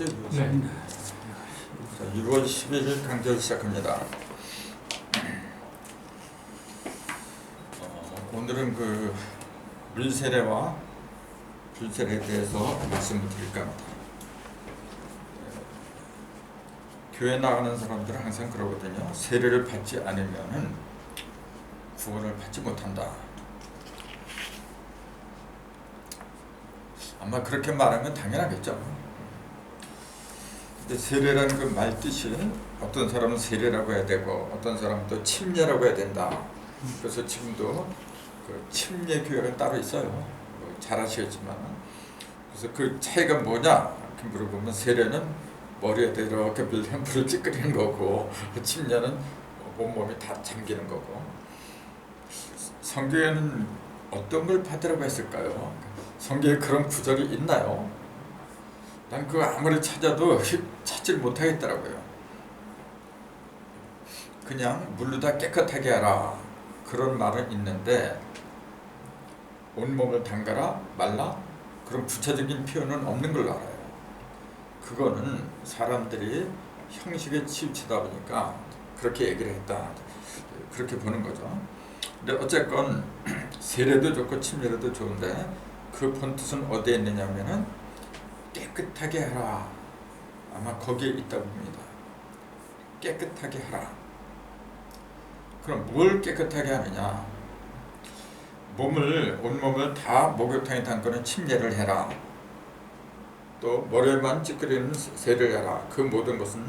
아시죠? 네. 자, 6월 11일 강좌를 시작합니다. 오늘은 그 물세례와 불세례에 대해서 말씀을 드릴까 합니다. 교회 나가는 사람들은 항상 그러거든요. 세례를 받지 않으면 구원을 받지 못한다. 아마 그렇게 말하면 당연하겠죠. 근데 세례라는 그 말 뜻이 어떤 사람은 세례라고 해야 되고 어떤 사람은 또 침례라고 해야 된다. 그래서 지금도 그 침례 교회가 따로 있어요. 잘 아시겠지만. 그래서 그 차이가 뭐냐 이렇게 물어보면 세례는 머리에다 이렇게 불을 찌끄리는 거고 침례는 온몸이 다 잠기는 거고. 성경에는 어떤 걸 받으라고 했을까요? 성경에 그런 구절이 있나요? 난 그거 아무리 찾아도 찾질 못하겠더라고요. 그냥 물로 다 깨끗하게 하라 그런 말은 있는데 온몸을 담가라 말라 그런 구체적인 표현은 없는 걸로 알아요. 그거는 사람들이 형식에 치우치다 보니까 그렇게 얘기를 했다 그렇게 보는 거죠. 근데 어쨌건 세례도 좋고 침례도 좋은데 그 본뜻은 어디에 있느냐면은 깨끗하게 하라. 아마 거기에 있다고 봅니다. 깨끗하게 하라. 그럼 뭘 깨끗하게 하느냐? 온몸을 다 목욕탕에 담그는 침례를 해라. 또 머리에만 찌끄리는 세례를 해라. 그 모든 것은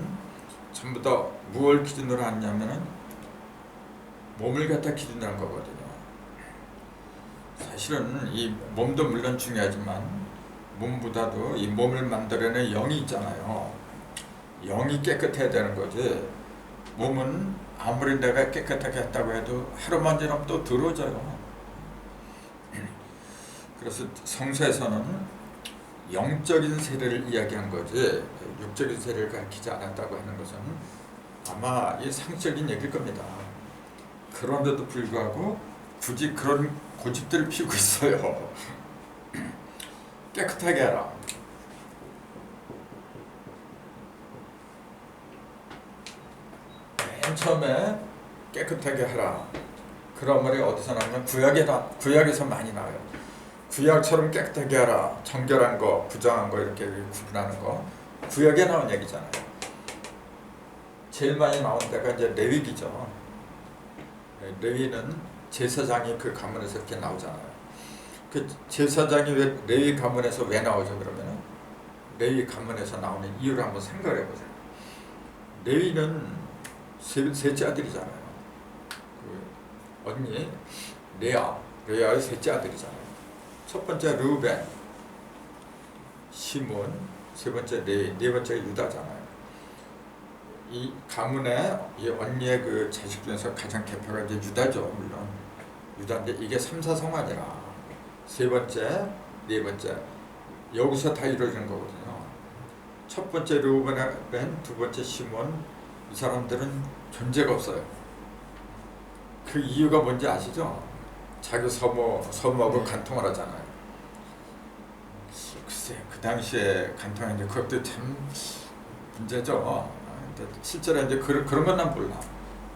전부 다 무엇을 기준으로 하냐면은 몸을 갖다 기준으로 한 거거든요. 사실은 이 몸도 물론 중요하지만 몸보다도 이 몸을 만들어내는 영이 있잖아요. 영이 깨끗해야 되는 거지. 몸은 아무리 내가 깨끗하게 했다고 해도 하루만 지나면 또 더러워져요. 그래서 성서에서는 영적인 세례를 이야기한 거지 육적인 세례를 가르치지 않았다고 하는 것은 아마 이 상적인 얘기일 겁니다. 그런데도 불구하고 굳이 그런 고집들을 피우고 있어요. 깨끗하게 하라. 맨 처음에 깨끗하게 하라. 그런 말이 어디서 나오면 구약에서 많이 나와요. 구약처럼 깨끗하게 하라. 정결한 거, 부정한 거 이렇게 구분하는 거. 구약에 나온 얘기잖아요. 제일 많이 나온 데가 이제 레위기죠. 레위는 제사장이 그 가문에서 이렇게 나오잖아요. 그 제사장이 왜 레위 가문에서 왜 나오죠? 그러면은 레위 가문에서 나오는 이유를 한번 생각해 보세요. 레위는 셋째 아들이잖아요. 그 언니 레아의 셋째 아들이잖아요. 첫 번째 르우벤, 시몬, 세 번째 레위, 네 번째 유다잖아요. 이 가문의 이 언니의 그 자식 중에서 가장 대표가 이제 유다죠. 물론 유다인데 이게 3, 4성환이라 세 번째, 네 번째 여기서 다 이루어지는 거거든요. 첫 번째 르우벤, 두 번째 시몬 이 사람들은 존재가 없어요. 그 이유가 뭔지 아시죠? 자기 서모하고 간통을 하잖아요. 글쎄 그 당시에 간통했는데 그것도 참 문제죠. 실제로 이제 그런 건 난 몰라.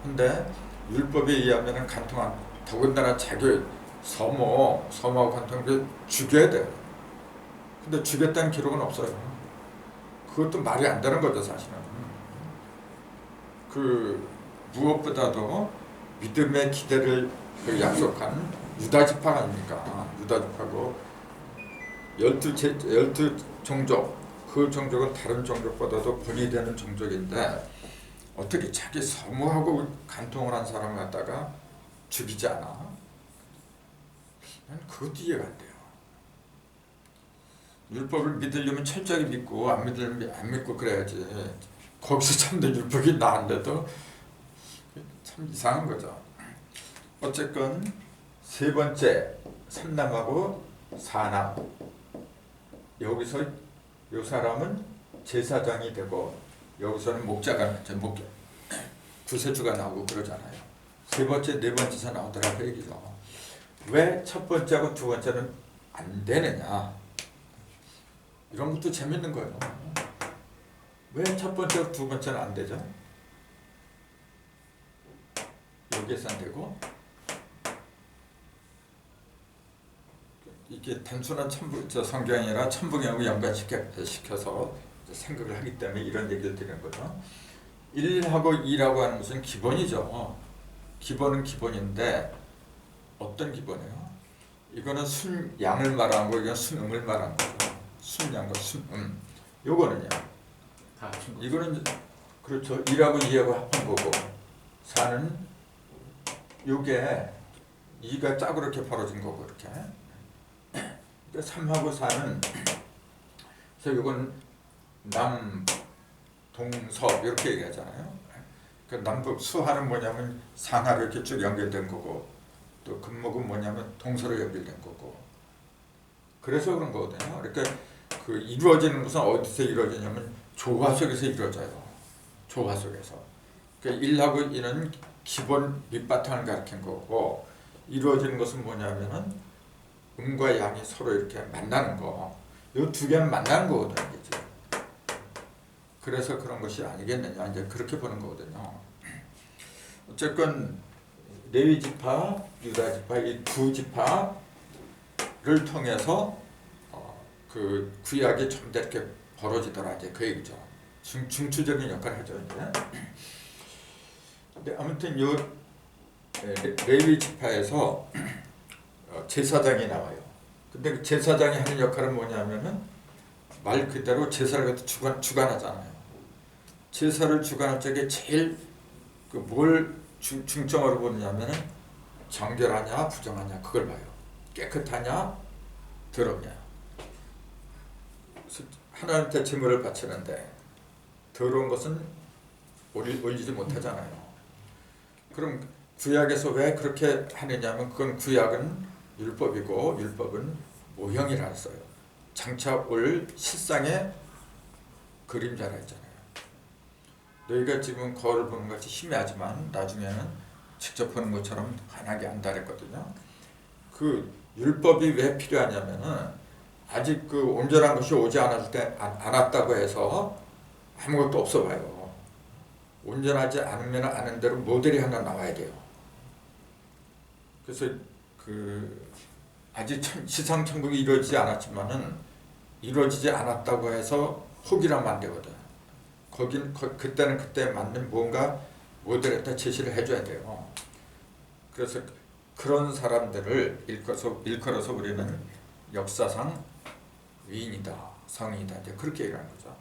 근데 율법에 의하면은 간통한 더군다나 자기 서모하고 간통을 죽여야 돼. 근데 죽였다는 기록은 없어요. 그것도 말이 안 되는 거죠 사실은. 그 무엇보다도 믿음의 기대를 약속한 유다 지파 아닙니까? 유다 지파고 12 종족 그 종족은 다른 종족보다도 본이 되는 종족인데 어떻게 자기 서모하고 간통을 한 사람을 갖다가 죽이지 않아? 난 그것도 이해가 안 돼요. 율법을 믿으려면 철저하게 믿고 안 믿으려면 안 믿고 그래야지. 거기서 참된 율법이 나은데도 참 이상한 거죠. 어쨌건 세 번째 삼남하고 사남 여기서 이 사람은 제사장이 되고 여기서는 목자가 구세주가 나오고 그러잖아요. 세 번째, 네 번째에서 나오더라고 얘기죠. 왜 첫 번째하고 두 번째는 안 되느냐? 이런 것도 재밌는 거예요. 왜 첫 번째, 두 번째는 안 되죠? 여기에서 안 되고 이게 단순한 성경이나 천부경하고 연관시켜서 생각을 하기 때문에 이런 얘기를 드리는 거죠. 1하고 2라고 하는 것은 기본이죠. 기본은 기본인데 어떤 기본이에요? 이거는 순양을 말하는 거, 이건 순음을 말하는 거죠. 순양과 순음. 요거는요. 이거는 그렇죠. 1하고 2하고 합한 거고 4는 요게 2가 짝으로 이렇게 벌어진 거고 이렇게. 3하고 4는 그래서 이건 남, 동, 서 이렇게 얘기하잖아요. 그 남북 수하는 뭐냐면 상하로 이렇게 쭉 연결된 거고 또 금목은 뭐냐면 동서로 연결된 거고 그래서 그런 거거든요. 그러니까 그 이루어지는 것은 어디서 이루어지냐면 조화 속에서 이루어져요. 조화 속에서. 그러니까 1하고 2는 기본 밑바탕을 가리킨 거고 이루어지는 것은 뭐냐면은 음과 양이 서로 이렇게 만나는 거. 이 두 개는 만나는 거거든요. 이제. 그래서 그런 것이 아니겠느냐. 이제 그렇게 보는 거거든요. 어쨌건 레위 지파, 유다 지파 이 두 지파를 통해서 그 구약이 좀 더 이렇게 벌어지더라 이제 그 얘기죠. 중추적인 역할을 하죠 이제. 근데 아무튼 요 레위 지파에서 제사장이 나와요. 근데 그 제사장이 하는 역할은 뭐냐면은 말 그대로 제사를 주관하잖아요. 제사를 주관할 적에 제일 그 뭘 중점으로 보느냐면은 정결하냐 부정하냐 그걸 봐요. 깨끗하냐 더럽냐. 하나님께 제물을 바치는데 더러운 것은 올리지 못하잖아요. 그럼 구약에서 왜 그렇게 하느냐면 그건 구약은 율법이고 율법은 모형이라 했어요. 장차 올 실상의 그림자라 했잖아요. 너희가 지금 거울을 보는 것이 희미하지만 나중에는 직접 보는 것처럼 환하게 안다 그랬거든요. 그 율법이 왜 필요하냐면은 아직 그 온전한 것이 오지 않았다고 해서 아무것도 없어 봐요. 온전하지 않으면 아는 대로 모델이 하나 나와야 돼요. 그래서 그 아직 지상 천국이 이루어지지 않았지만은 이루어지지 않았다고 해서 포기하면 안 되거든. 그때는 그때 맞는 뭔가 모델에다 제시를 해줘야 돼요. 그래서 그런 사람들을 일컬어서 우리는 역사상 위인이다, 성인이다 이제 그렇게 얘기하는 거죠.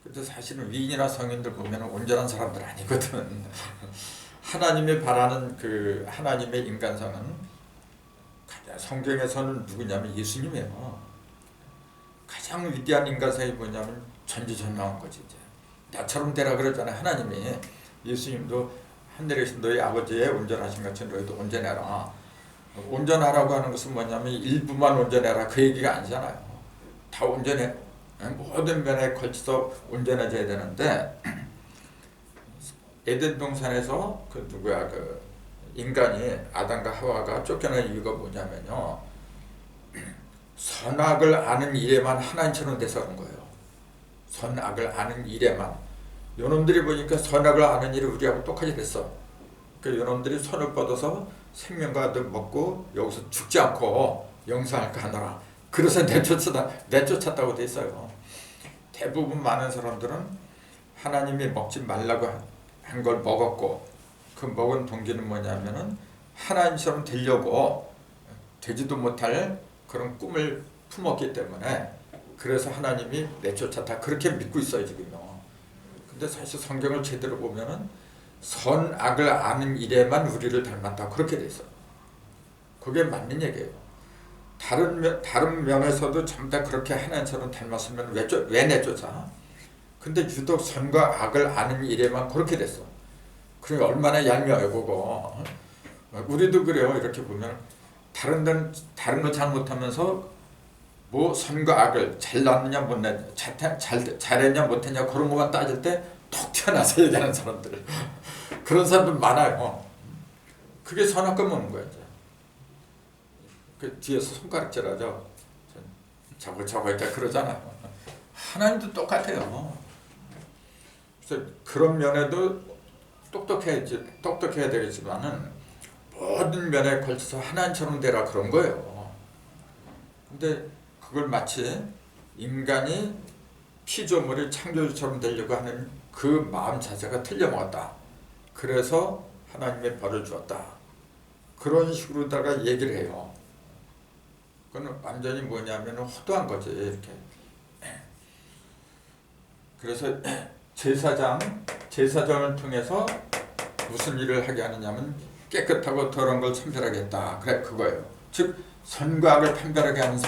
근데 사실은 위인이나 성인들 보면 온전한 사람들 아니거든. 하나님이 바라는 그 하나님의 인간성은 성경에서는 누구냐면 예수님이에요. 가장 위대한 인간성이 뭐냐면 전지전능한 거지. 이제 나처럼 되라 그러잖아요. 하나님이. 예수님도 하늘에 계신 너희 아버지의 온전하신 것처럼 너희도 온전해라. 온전하라고 하는 것은 뭐냐면 일부만 온전해라 그 얘기가 아니잖아요. 다 온전해. 모든 면에 걸쳐서 온전해져야 되는데 에덴 동산에서 그 인간이 아담과 하와가 쫓겨난 이유가 뭐냐면요. 선악을 아는 일에만 하나님처럼 돼서 그런 거예요. 선악을 아는 일에만. 요놈들이 보니까 선악을 아는 일이 우리하고 똑같이 됐어. 그 요놈들이 손을 뻗어서 생명과 도 먹고 여기서 죽지 않고 영생할까 하느라. 그래서 내쫓았다고 돼 있어요. 대부분 많은 사람들은 하나님이 먹지 말라고 한 걸 먹었고 그 먹은 동기는 뭐냐면은 하나님처럼 되려고 되지도 못할 그런 꿈을 품었기 때문에 그래서 하나님이 내쫓았다 그렇게 믿고 있어요 지금요. 근데 사실 성경을 제대로 보면은 선악을 아는 일에만 우리를 닮았다 그렇게 돼 있어요. 그게 맞는 얘기예요. 다른 면에서도 전부 다 그렇게 하나님처럼 닮았으면 왜 내쫓아? 근데 유독 선과 악을 아는 일에만 그렇게 됐어. 그러니까 얼마나 얄미워요 그거. 우리도 그래요. 이렇게 보면 다른 거 잘못하면서 뭐 선과 악을 잘났느냐 못했냐 잘했냐 못했냐 그런 것만 따질 때 톡 튀어나서 얘기하는 사람들 그런 사람들 많아요. 그게 선악과 먹는 거야 이제. 그 뒤에서 손가락질하죠. 저거 있다 그러잖아요. 하나님도 똑같아요. 그래서 그런 면에도 똑똑해야 되겠지만은 모든 면에 걸쳐서 하나님처럼 되라 그런 거예요. 근데 그걸 마치 인간이 피조물이 창조주처럼 되려고 하는 그 마음 자세가 틀려먹었다. 그래서 하나님의 벌을 주었다. 그런 식으로다가 얘기를 해요. 그건 완전히 뭐냐면 호도한 거지 이렇게. 그래서 제사장을 통해서 무슨 일을 하게 하느냐면 깨끗하고 더러운 걸 선별하겠다. 그래 그거예요. 즉 선과 악을 판별하게 하는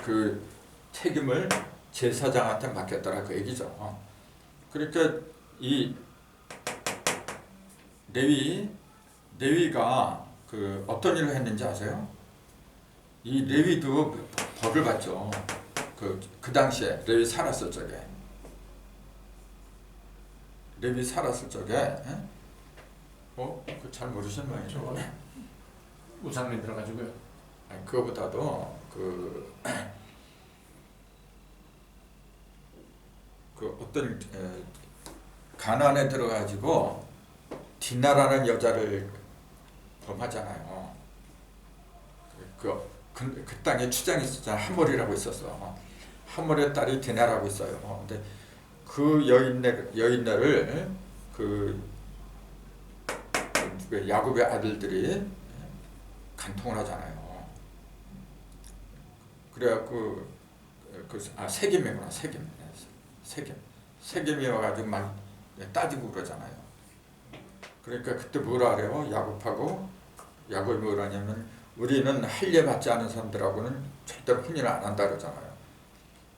그 책임을 제사장한테 맡겼더라 그 얘기죠. 그러니까 이 레위가 그 어떤 일을 했는지 아세요? 이 레위도 벌을 받죠. 그 당시에 레위 살았을 적에 그 잘 모르시는 모양이죠. 우상에 들어가지고요. 아니, 그거보다도 어떤 가나안에 들어가지고 디나라는 여자를 범하잖아요. 그 땅에 추장이 있었잖아. 하몰이라고 있었어. 하몰의 딸이 디나라고 있어요. 근데 그 여인네를 야곱의 아들들이 간통을 하잖아요. 그래갖고 세겜이구나. 세겜이 와가지고 막 따지고 그러잖아요. 그러니까 그때 뭐라 그래요? 야곱이 뭐라 하냐면 우리는 할례 받지 않은 사람들하고는 절대로 혼인을 안 한다 그러잖아요.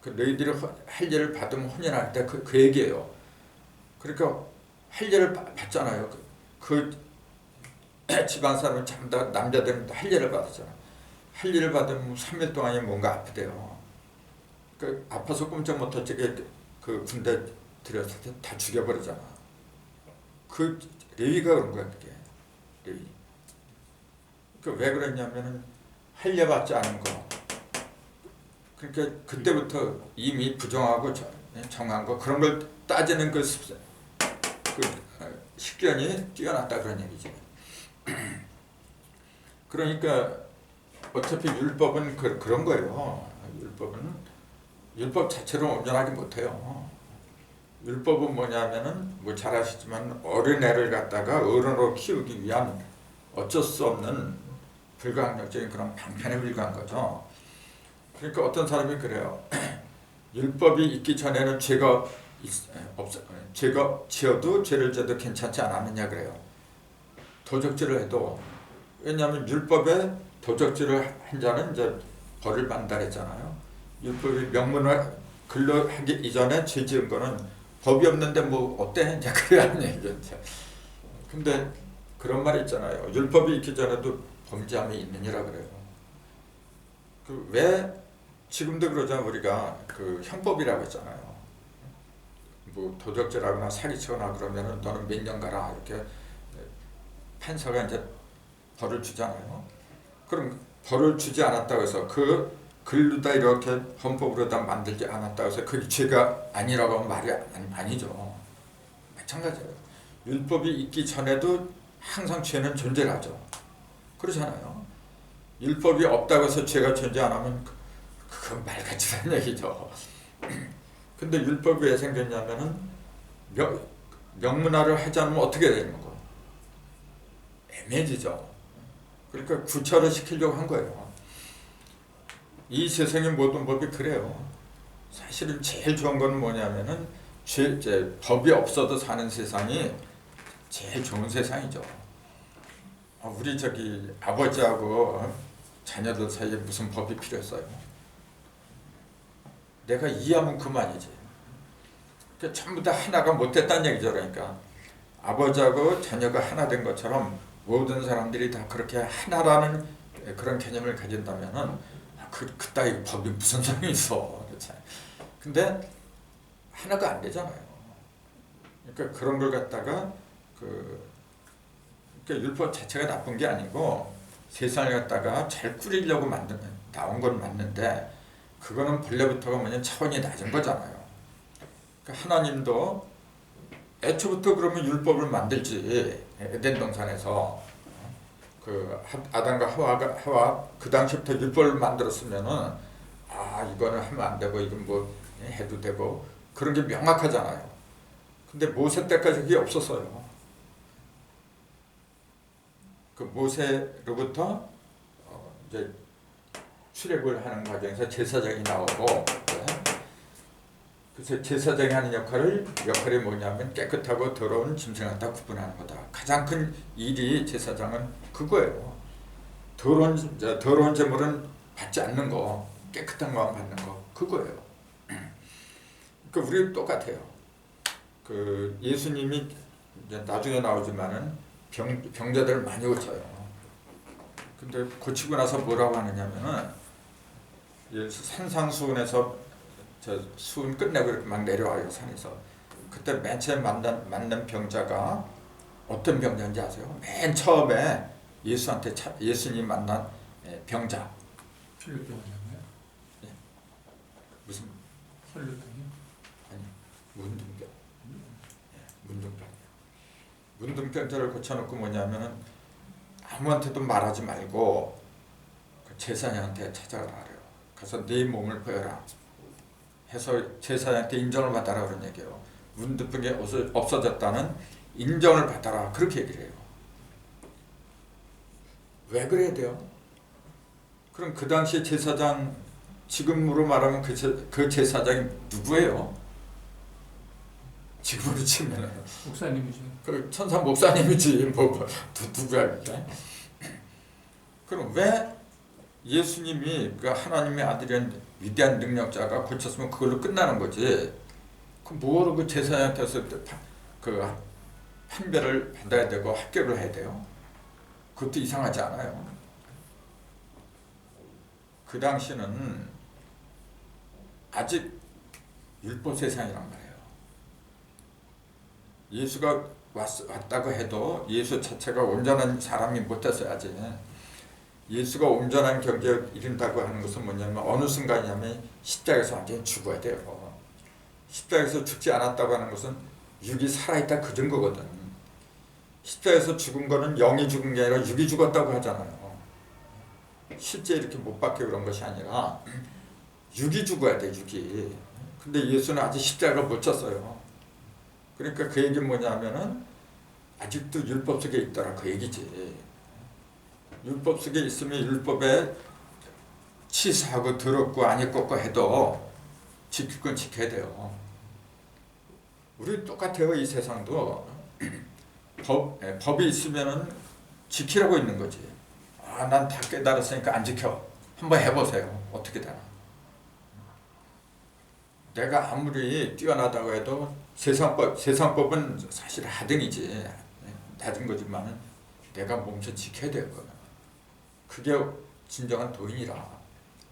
너희들이 할례를 받으면 혼인할 때 그 얘기예요. 그러니까 할례를 받잖아요. 그 집안 사람은 전부 다 남자들은 다 할례를 받았잖아. 할례를 받으면 3일 동안이 뭔가 아프대요. 아파서 꼼짝 못할 적에 그 군대 들여서 다 죽여버리잖아. 그 레위가 그런 거야 그게. 레위. 왜 그랬냐면은 할례 받지 않은 거. 그러니까 그때부터 이미 부정하고 정한 거 그런 걸 따지는 그 식견이 뛰어났다 그런 얘기지. 그러니까 어차피 율법은 그런 거예요. 율법 자체로 온전하게 못해요. 율법은 뭐냐면은 뭐 잘 아시지만 어린애를 갖다가 어른으로 키우기 위한 어쩔 수 없는 불가항력적인 그런 방편에 불과한 거죠. 그러니까 어떤 사람이 그래요. 율법이 있기 전에는 죄가 지어도 죄를 져도 괜찮지 않았느냐 그래요. 도적질을 해도. 왜냐하면 율법에 도적질을 한 자는 이제 벌을 받는다 했잖아요. 율법이 명문을 글로 하기 이전에 죄 지은 거는 법이 없는데 뭐 어때? 이제 그래야 얘기죠. 근데 그런 말이 있잖아요. 율법이 있기 전에도 범죄함이 있느니라 그래요. 왜 지금도 그러잖아요. 우리가 형법이라고 했잖아요. 뭐 도적질하거나 사기치거나 그러면은 너는 몇 년 가라 이렇게 판사가 이제 벌을 주잖아요. 그럼 벌을 주지 않았다고 해서 글로다 이렇게 헌법으로다 만들지 않았다고 해서 그게 죄가 아니라고 하면 말이 아니죠. 마찬가지예요. 율법이 있기 전에도 항상 죄는 존재하죠. 그렇잖아요. 율법이 없다고 해서 죄가 존재 안 하면 그건 말 같지 않은 얘기죠. 근데 율법이 왜 생겼냐면은 명문화를 하지 않으면 어떻게 되는 거? 애매해지죠. 그러니까 구차를 시키려고 한 거예요. 이 세상의 모든 법이 그래요. 사실은 제일 좋은 건 뭐냐면은 법이 없어도 사는 세상이 제일 좋은 세상이죠. 우리 아버지하고 자녀들 사이에 무슨 법이 필요했어요? 내가 이해하면 그만이지. 그러니까 전부 다 하나가 못됐다는 얘기죠. 그러니까 아버지하고 자녀가 하나 된 것처럼 모든 사람들이 다 그렇게 하나라는 그런 개념을 가진다면은 그따위 법이 무슨 소용이 있어. 그렇죠? 근데 하나가 안 되잖아요. 그러니까 그런 걸 갖다가 그러니까 율법 자체가 나쁜 게 아니고 세상을 갖다가 잘 꾸리려고 나온 건 맞는데 그거는 본래부터가 차원이 낮은 거잖아요. 그러니까 하나님도 애초부터 그러면 율법을 만들지. 에덴 동산에서 그 아담과 하와 그 당시부터 율법을 만들었으면은 이거는 하면 안 되고 이건 뭐 해도 되고 그런 게 명확하잖아요. 근데 모세 때까지 그게 없었어요. 그 모세로부터 이제 출애굽을 하는 과정에서 제사장이 나오고, 그래서 제사장이 하는 역할이 뭐냐면 깨끗하고 더러운 짐승을 갖다 구분하는 거다. 가장 큰 일이 제사장은 그거예요. 더러운 제물은 받지 않는 거, 깨끗한 것만 받는 거, 그거예요. 그 우리 똑같아요. 그 예수님이 이제 나중에 나오지만은 병자들을 많이 고쳐요. 근데 고치고 나서 뭐라고 하느냐면은 산상수훈에서 저 수훈 끝내고 이렇게 막 내려와요, 산에서. 그때 맨 처음 만난 병자가 어떤 병자인지 아세요? 맨 처음에 예수님 만난 병자. 혈류병이었나요? 무슨 혈류병이요? 아니, 문둥병. 문둥병. 문둥병자를 고쳐놓고 뭐냐면은 아무한테도 말하지 말고 그 제사장한테 찾아가라 그래요. 가서 네 몸을 보여라 해서 제사장한테 인정을 받아라 그런 얘기예요. 문둥병이 없어졌다는 인정을 받아라 그렇게 얘기를 해요. 왜 그래야 돼요? 그럼 그 당시 제사장, 지금으로 말하면 그 제사장이 누구예요? 지금으로 치면은 목사님이죠. 그 천사 목사님이지 누구야 그게? 그럼 왜 예수님이 그 하나님의 아들인 위대한 능력자가 고쳤으면 그걸로 끝나는 거지? 그 뭐로 그 제사장한테서 그 판별을 받아야 되고 합격을 해야 돼요? 그것도 이상하지 않아요? 그 당시는 아직 율법 세상이란 말이에요. 예수가 왔다고 해도 예수 자체가 온전한 사람이 못 됐어야지. 예수가 온전한 경계에 이른다고 하는 것은 뭐냐면 어느 순간이냐면 십자가에서 완전히 죽어야 돼요. 십자가에서 죽지 않았다고 하는 것은 육이 살아있다 그 증거거든. 십자가에서 죽은 거는 영이 죽은 게 아니라 육이 죽었다고 하잖아요. 실제 이렇게 못 박혀 그런 것이 아니라 육이 죽어야 돼, 육이. 근데 예수는 아직 십자가를 못 졌어요. 그러니까 그 얘기는 뭐냐면은 아직도 율법 속에 있더라 그 얘기지. 율법 속에 있으면 율법에 치사하고 더럽고 안 입고 해도 지킬 건 지켜야 돼요. 우리 똑같아요. 이 세상도 법이 있으면은 지키라고 있는 거지. 난 다 깨달았으니까 안 지켜. 한번 해보세요. 어떻게 되나. 내가 아무리 뛰어나다고 해도 세상법은 사실 하등이지. 낮은 거지만은 내가 몸소 지켜야 돼요. 그게 진정한 도인이라.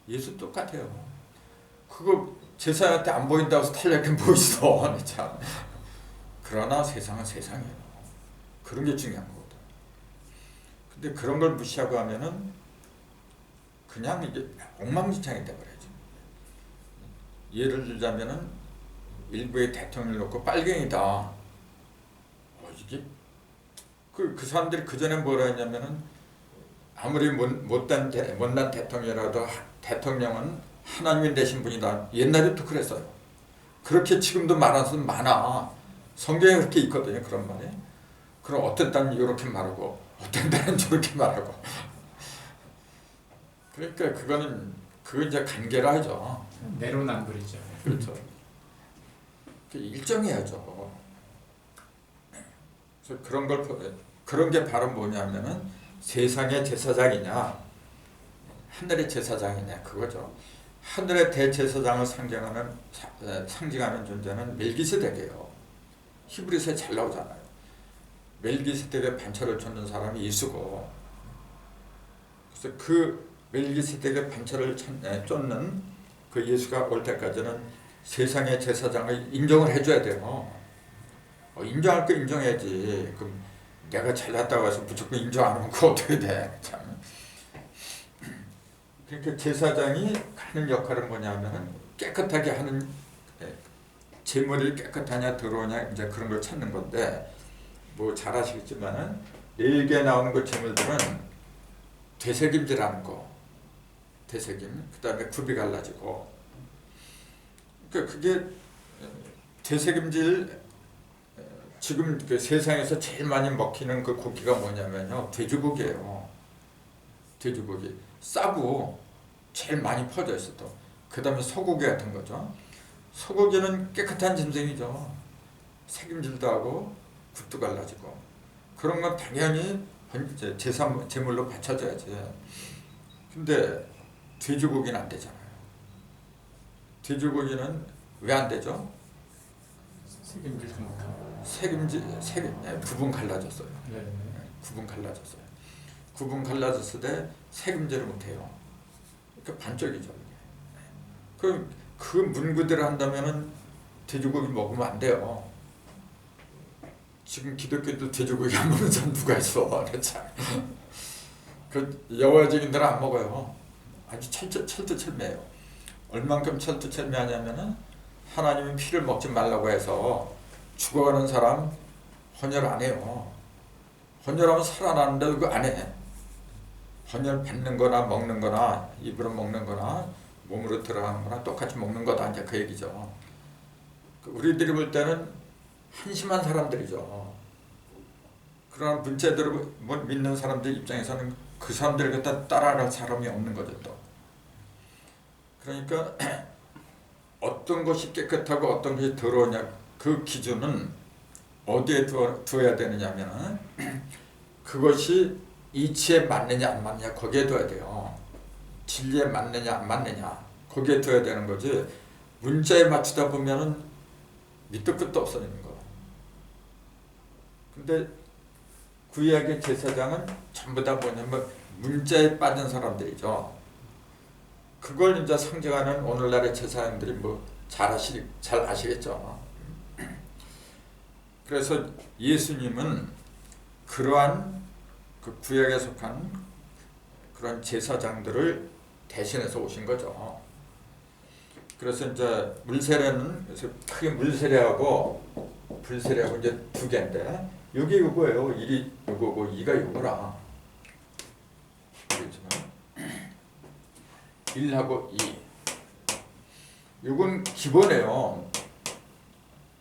예수 똑같아요. 그거 제사한테 안 보인다고 해서 탄력해 보이소. 참. 그러나 세상은 세상이에요. 그런 게 중요한 거거든. 근데 그런 걸 무시하고 하면은 그냥 이게 엉망진창이 돼버려요. 예를 들자면은 일부의 대통령을 놓고 빨갱이다. 이게 그 사람들이 그 전에 뭐라 했냐면은 아무리 못난 대통령이라도 대통령은 하나님이 되신 분이다. 옛날에도 그랬어요. 그렇게 지금도 말하는 사람 많아. 성경에 그렇게 있거든요. 그런 말이. 그럼 어떤 때는 이렇게 말하고 어떤 때는 저렇게 말하고. 그러니까 그거 이제 간계라 하죠. 내로남불이죠. 그렇죠. 일정해야죠. 그래서 그런 게 바로 뭐냐면은 세상의 제사장이냐 하늘의 제사장이냐 그거죠. 하늘의 대제사장을 상징하는 존재는 멜기세덱이에요. 히브리서에 잘 나오잖아요. 멜기세덱의 반차를 쫓는 사람이 예수고, 그래서 그 멜기세덱의 반차를 쫓는 그 예수가 올 때까지는 세상의 제사장을 인정을 해줘야 돼요. 인정할 거 인정해야지. 그럼 내가 잘났다고 해서 무조건 인정 안 하면 그거 어떻게 돼? 참. 그러니까 제사장이 하는 역할은 뭐냐면은 깨끗하게 하는 재물이 깨끗하냐 더러우냐 이제 그런 걸 찾는 건데 뭐 잘 아시겠지만은 4개 나오는 그 재물들은 되새김질하는 거, 되새김, 그 다음에 굽이 갈라지고, 그러니까 그게 되새김질 지금 그 세상에서 제일 많이 먹히는 그 고기가 뭐냐면요, 돼지고기예요. 돼지고기 싸고 제일 많이 퍼져 있어도. 그 다음에 소고기 같은 거죠. 소고기는 깨끗한 짐승이죠. 새김질도 하고 굽도 갈라지고 그런 건 당연히 제물로 바쳐져야지. 근데 돼지고기는 안 되잖아요. 돼지고기는 왜 안 되죠? 책임질 못하고. 구분 갈라졌어요. 네. 구분 갈라졌어요. 구분 갈라졌을 때 색임질을 못해요. 그러니까 반쪽이죠. 그 문구대로 한다면은 돼지고기 먹으면 안 돼요. 지금 기독교도 돼지고기 안 먹는 사람 누가 있어? 그 여호와 증인들은 안 먹어요. 아주 철두철미해요. 얼만큼 철두철미하냐면은 하나님은 피를 먹지 말라고 해서 죽어가는 사람 헌혈 안 해요. 헌혈하면 살아나는데 그거 안 해. 헌혈 받는 거나 먹는 거나 입으로 먹는 거나 몸으로 들어가는 거나 똑같이 먹는 거다 이제 그 얘기죠. 우리들이 볼 때는 한심한 사람들이죠. 그러나 문제대로 믿는 사람들 입장에서는 그 사람들을 갖다 따라갈 사람이 없는 거죠 또. 그러니까 어떤 것이 깨끗하고 어떤 것이 더러우냐 그 기준은 어디에 두어야 되느냐면 그것이 이치에 맞느냐 안 맞느냐 거기에 둬야 돼요. 진리에 맞느냐 안 맞느냐 거기에 둬야 되는 거지. 문자에 맞추다 보면은 밑도 끝도 없어지는 거. 근데 구약의 제사장은 전부 다 뭐냐면 문자에 빠진 사람들이죠. 그걸 이제 상징하는 오늘날의 제사장들이 뭐 잘 아시겠죠. 그래서 예수님은 그러한 그 구약에 속한 그런 제사장들을 대신해서 오신 거죠. 그래서 이제 물세례는 그래서 크게 물세례하고 불세례하고 이제 2개인데 여기 요거예요. 1이 요거고 2가 요거라. 그렇지만 1하고 2. 요건 기본이에요.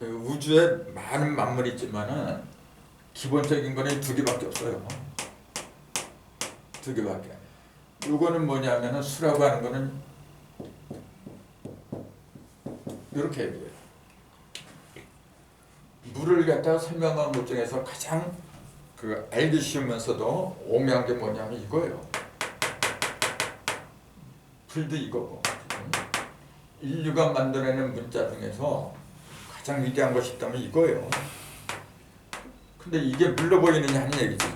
우주에 많은 만물이 있지만은 기본적인 거는 2개밖에 없어요. 2개밖에. 요거는 뭐냐면은 수라고 하는 거는 이렇게 얘기해요. 물을 갖다가 설명한 것 중에서 가장 그 알기 쉬우면서도 오묘한 게 뭐냐면 이거예요. 불도 이거고. 인류가 만들어내는 문자 중에서 가장 위대한 것이 있다면 이거예요. 근데 이게 물러 보이느냐 하는 얘기지.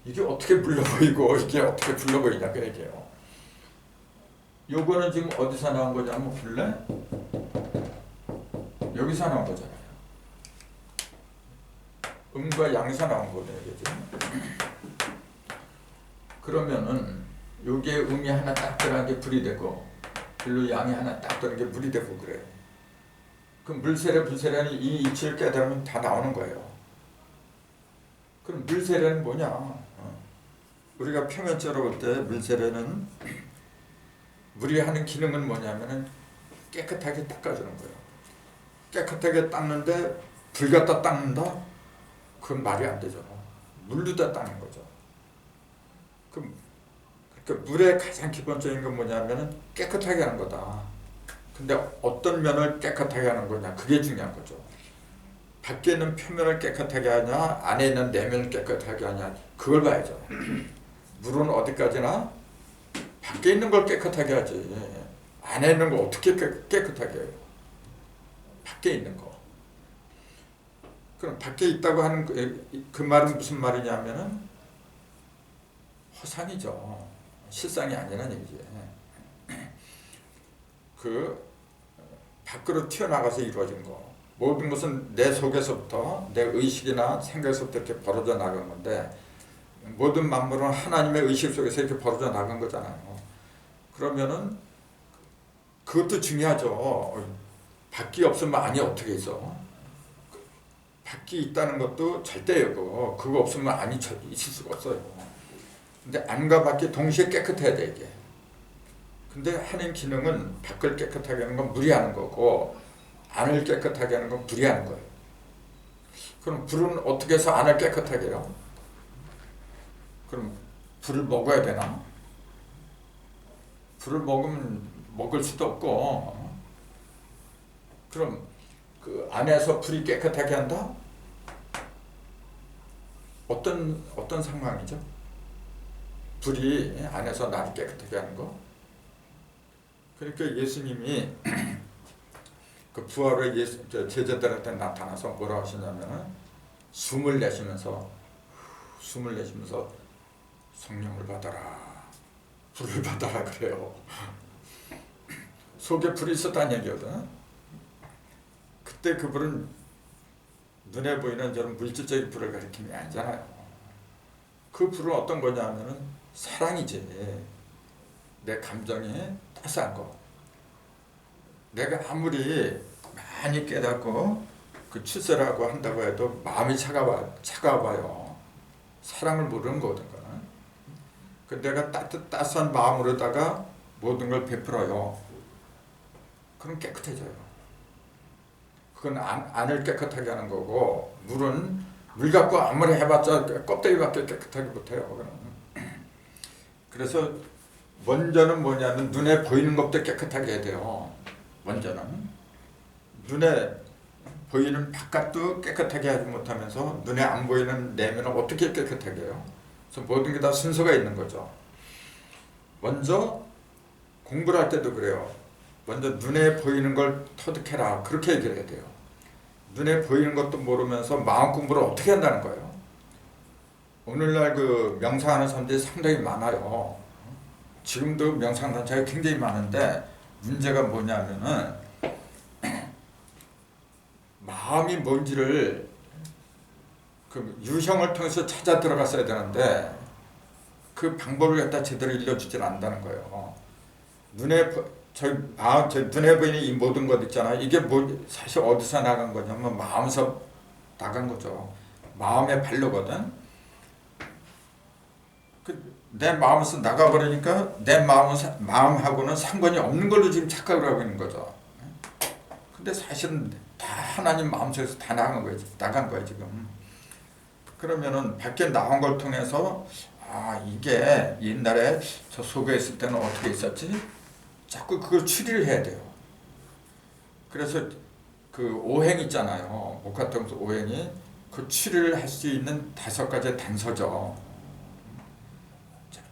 이게 어떻게 물러 보이고 이게 어떻게 불러 보이냐 그 얘기예요. 요거는 지금 어디서 나온 거냐 한번 볼래? 여기서 나온 거잖아요. 음과 양에서 나온 거네, 그지? 그러면은 요게 음이 하나 딱 들어간 게 불이 되고 별로 양이 하나 딱 들어간 게 물이 되고 그래요. 그 물세례, 불세례는 이 이치를 깨달으면 다 나오는 거예요. 그럼 물세례는 뭐냐? 우리가 표면적으로 볼 때 물세례는 물이 하는 기능은 뭐냐면은 깨끗하게 닦아주는 거예요. 깨끗하게 닦는데 불 갖다 닦는다? 그건 말이 안 되죠. 물로 다 닦는 거죠. 그러니까 물의 가장 기본적인 건 뭐냐면은 깨끗하게 하는 거다. 근데 어떤 면을 깨끗하게 하는 거냐? 그게 중요한 거죠. 밖에 있는 표면을 깨끗하게 하냐? 안에 있는 내면을 깨끗하게 하냐? 그걸 봐야죠. 물은 어디까지나 밖에 있는 걸 깨끗하게 하지. 안에 있는 거 어떻게 깨끗하게 해요? 밖에 있는 거. 그럼 밖에 있다고 하는 그 말은 무슨 말이냐면은 허상이죠. 실상이 아니라는 얘기예요. 그 밖으로 튀어나가서 이루어진 거. 모든 것은 내 속에서부터 내 의식이나 생각에서부터 이렇게 벌어져 나간 건데 모든 만물은 하나님의 의식 속에서 이렇게 벌어져 나간 거잖아요. 그러면은 그것도 중요하죠. 밖이 없으면 안이 어떻게 있어? 밖이 있다는 것도 절대예고 그거 없으면 안이 있을 수가 없어요. 근데 안과 밖이 동시에 깨끗해야 돼 이게. 근데 하는 기능은 밖을 깨끗하게 하는 건 무리하는 거고 안을 깨끗하게 하는 건 무리하는 거예요. 그럼 불은 어떻게 해서 안을 깨끗하게 해요? 그럼 불을 먹어야 되나? 불을 먹으면 먹을 수도 없고 그럼 그 안에서 불이 깨끗하게 한다? 어떤 상황이죠? 불이 안에서 나를 깨끗하게 하는 거? 그러니까 예수님이 그 부활의 제자들한테 나타나서 뭐라고 하시냐면 숨을 내쉬면서 성령을 받아라, 불을 받아라 그래요. 속에 불이 있었다는 얘기거든. 그때 그 불은 눈에 보이는 저런 물질적인 불을 가리키는 게 아니잖아요. 그 불은 어떤 거냐면은 사랑이지. 내 감정이 따스한 거. 내가 아무리 많이 깨닫고 그 출세라고 한다고 해도 마음이 차가워요. 사랑을 모르는 거거든. 그 내가 따스한 마음으로다가 모든 걸 베풀어요. 그럼 깨끗해져요. 그건 안을 깨끗하게 하는 거고 물은 물 갖고 아무리 해봤자 껍데기밖에 깨끗하게 못해요. 그래서 먼저는 뭐냐면 눈에 보이는 것부터 깨끗하게 해야 돼요. 먼저는 눈에 보이는 바깥도 깨끗하게 하지 못하면서 눈에 안 보이는 내면을 어떻게 깨끗하게 해요? 그래서 모든 게 다 순서가 있는 거죠. 먼저 공부를 할 때도 그래요. 먼저 눈에 보이는 걸 터득해라. 그렇게 얘기를 해야 돼요. 눈에 보이는 것도 모르면서 마음 공부를 어떻게 한다는 거예요. 오늘날 그 명상하는 사람들이 상당히 많아요. 지금도 명상단체가 굉장히 많은데 문제가 뭐냐면은 마음이 뭔지를 그 유형을 통해서 찾아 들어갔어야 되는데 그 방법을 갖다 제대로 일러주질 않는다는 거예요. 눈에 눈에 보이는 이 모든 것 있잖아요. 이게 뭐 사실 어디서 나간 거냐면 마음에서 나간 거죠. 마음의 발로거든. 내 마음에서 나가버리니까 내 마음하고는 상관이 없는 걸로 지금 착각을 하고 있는 거죠. 근데 사실은 다 하나님 마음속에서 다 나간 거예요 지금. 그러면은 밖에 나온 걸 통해서 이게 옛날에 저 속에 있을 때는 어떻게 있었지? 자꾸 그걸 추리를 해야 돼요. 그래서 그 오행 있잖아요. 목화통수 오행이 그 추리를 할 수 있는 5가지의 단서죠.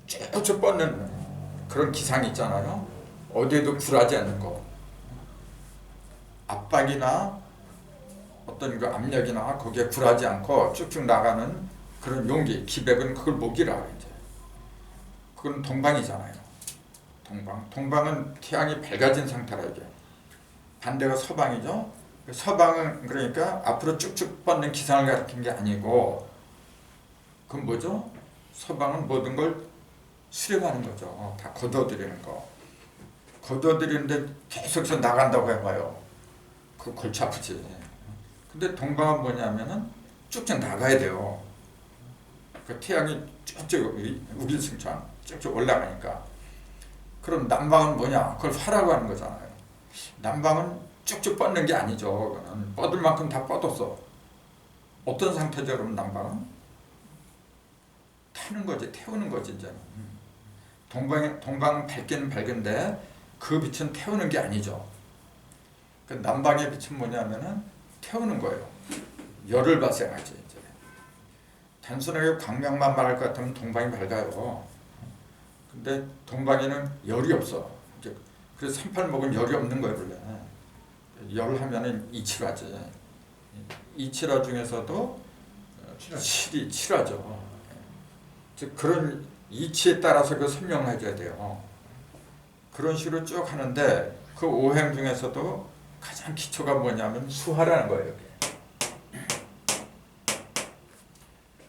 쭉쭉 뻗는 그런 기상이 있잖아요. 어디에도 굴하지 않는 거. 압박이나 어떤 그 압력이나 거기에 굴하지 않고 쭉쭉 나가는 그런 용기, 기백은 그걸 목이라 이제. 그건 동방이잖아요. 동방은 태양이 밝아진 상태라 이게. 반대가 서방이죠. 서방은 그러니까 앞으로 쭉쭉 뻗는 기상을 가리킨 게 아니고 그건 뭐죠? 서방은 모든 걸 수렴하는 거죠. 다 거둬들이는 거. 거둬들이는데 계속해서 나간다고 해봐요. 그 골치 아프지. 근데 동방은 뭐냐면은 쭉쭉 나가야 돼요. 그 태양이 쭉쭉 우길승천 쭉쭉 올라가니까. 그럼 남방은 뭐냐? 그걸 화라고 하는 거잖아요. 남방은 쭉쭉 뻗는 게 아니죠. 그거는 뻗을 만큼 다 뻗었어. 어떤 상태죠? 그럼 남방은? 타는 거지, 태우는 거지 이제는. 동방은 밝기는 밝은데 그 빛은 태우는 게 아니죠. 그 남방의 빛은 뭐냐면은 태우는 거예요. 열을 발생하지 이제. 단순하게 광명만 말할 것 같으면 동방이 밝아요. 근데 동방에는 열이 없어. 이제 그래서 38목은 열이 없는 거예요 원래. 열 하면은 이칠화지. 이칠화 중에서도 7이 칠화죠. 즉 그런 이치에 따라서 그 설명을 해줘야 돼요. 그런 식으로 쭉 하는데 그 오행 중에서도 가장 기초가 뭐냐면 수화라는 거예요.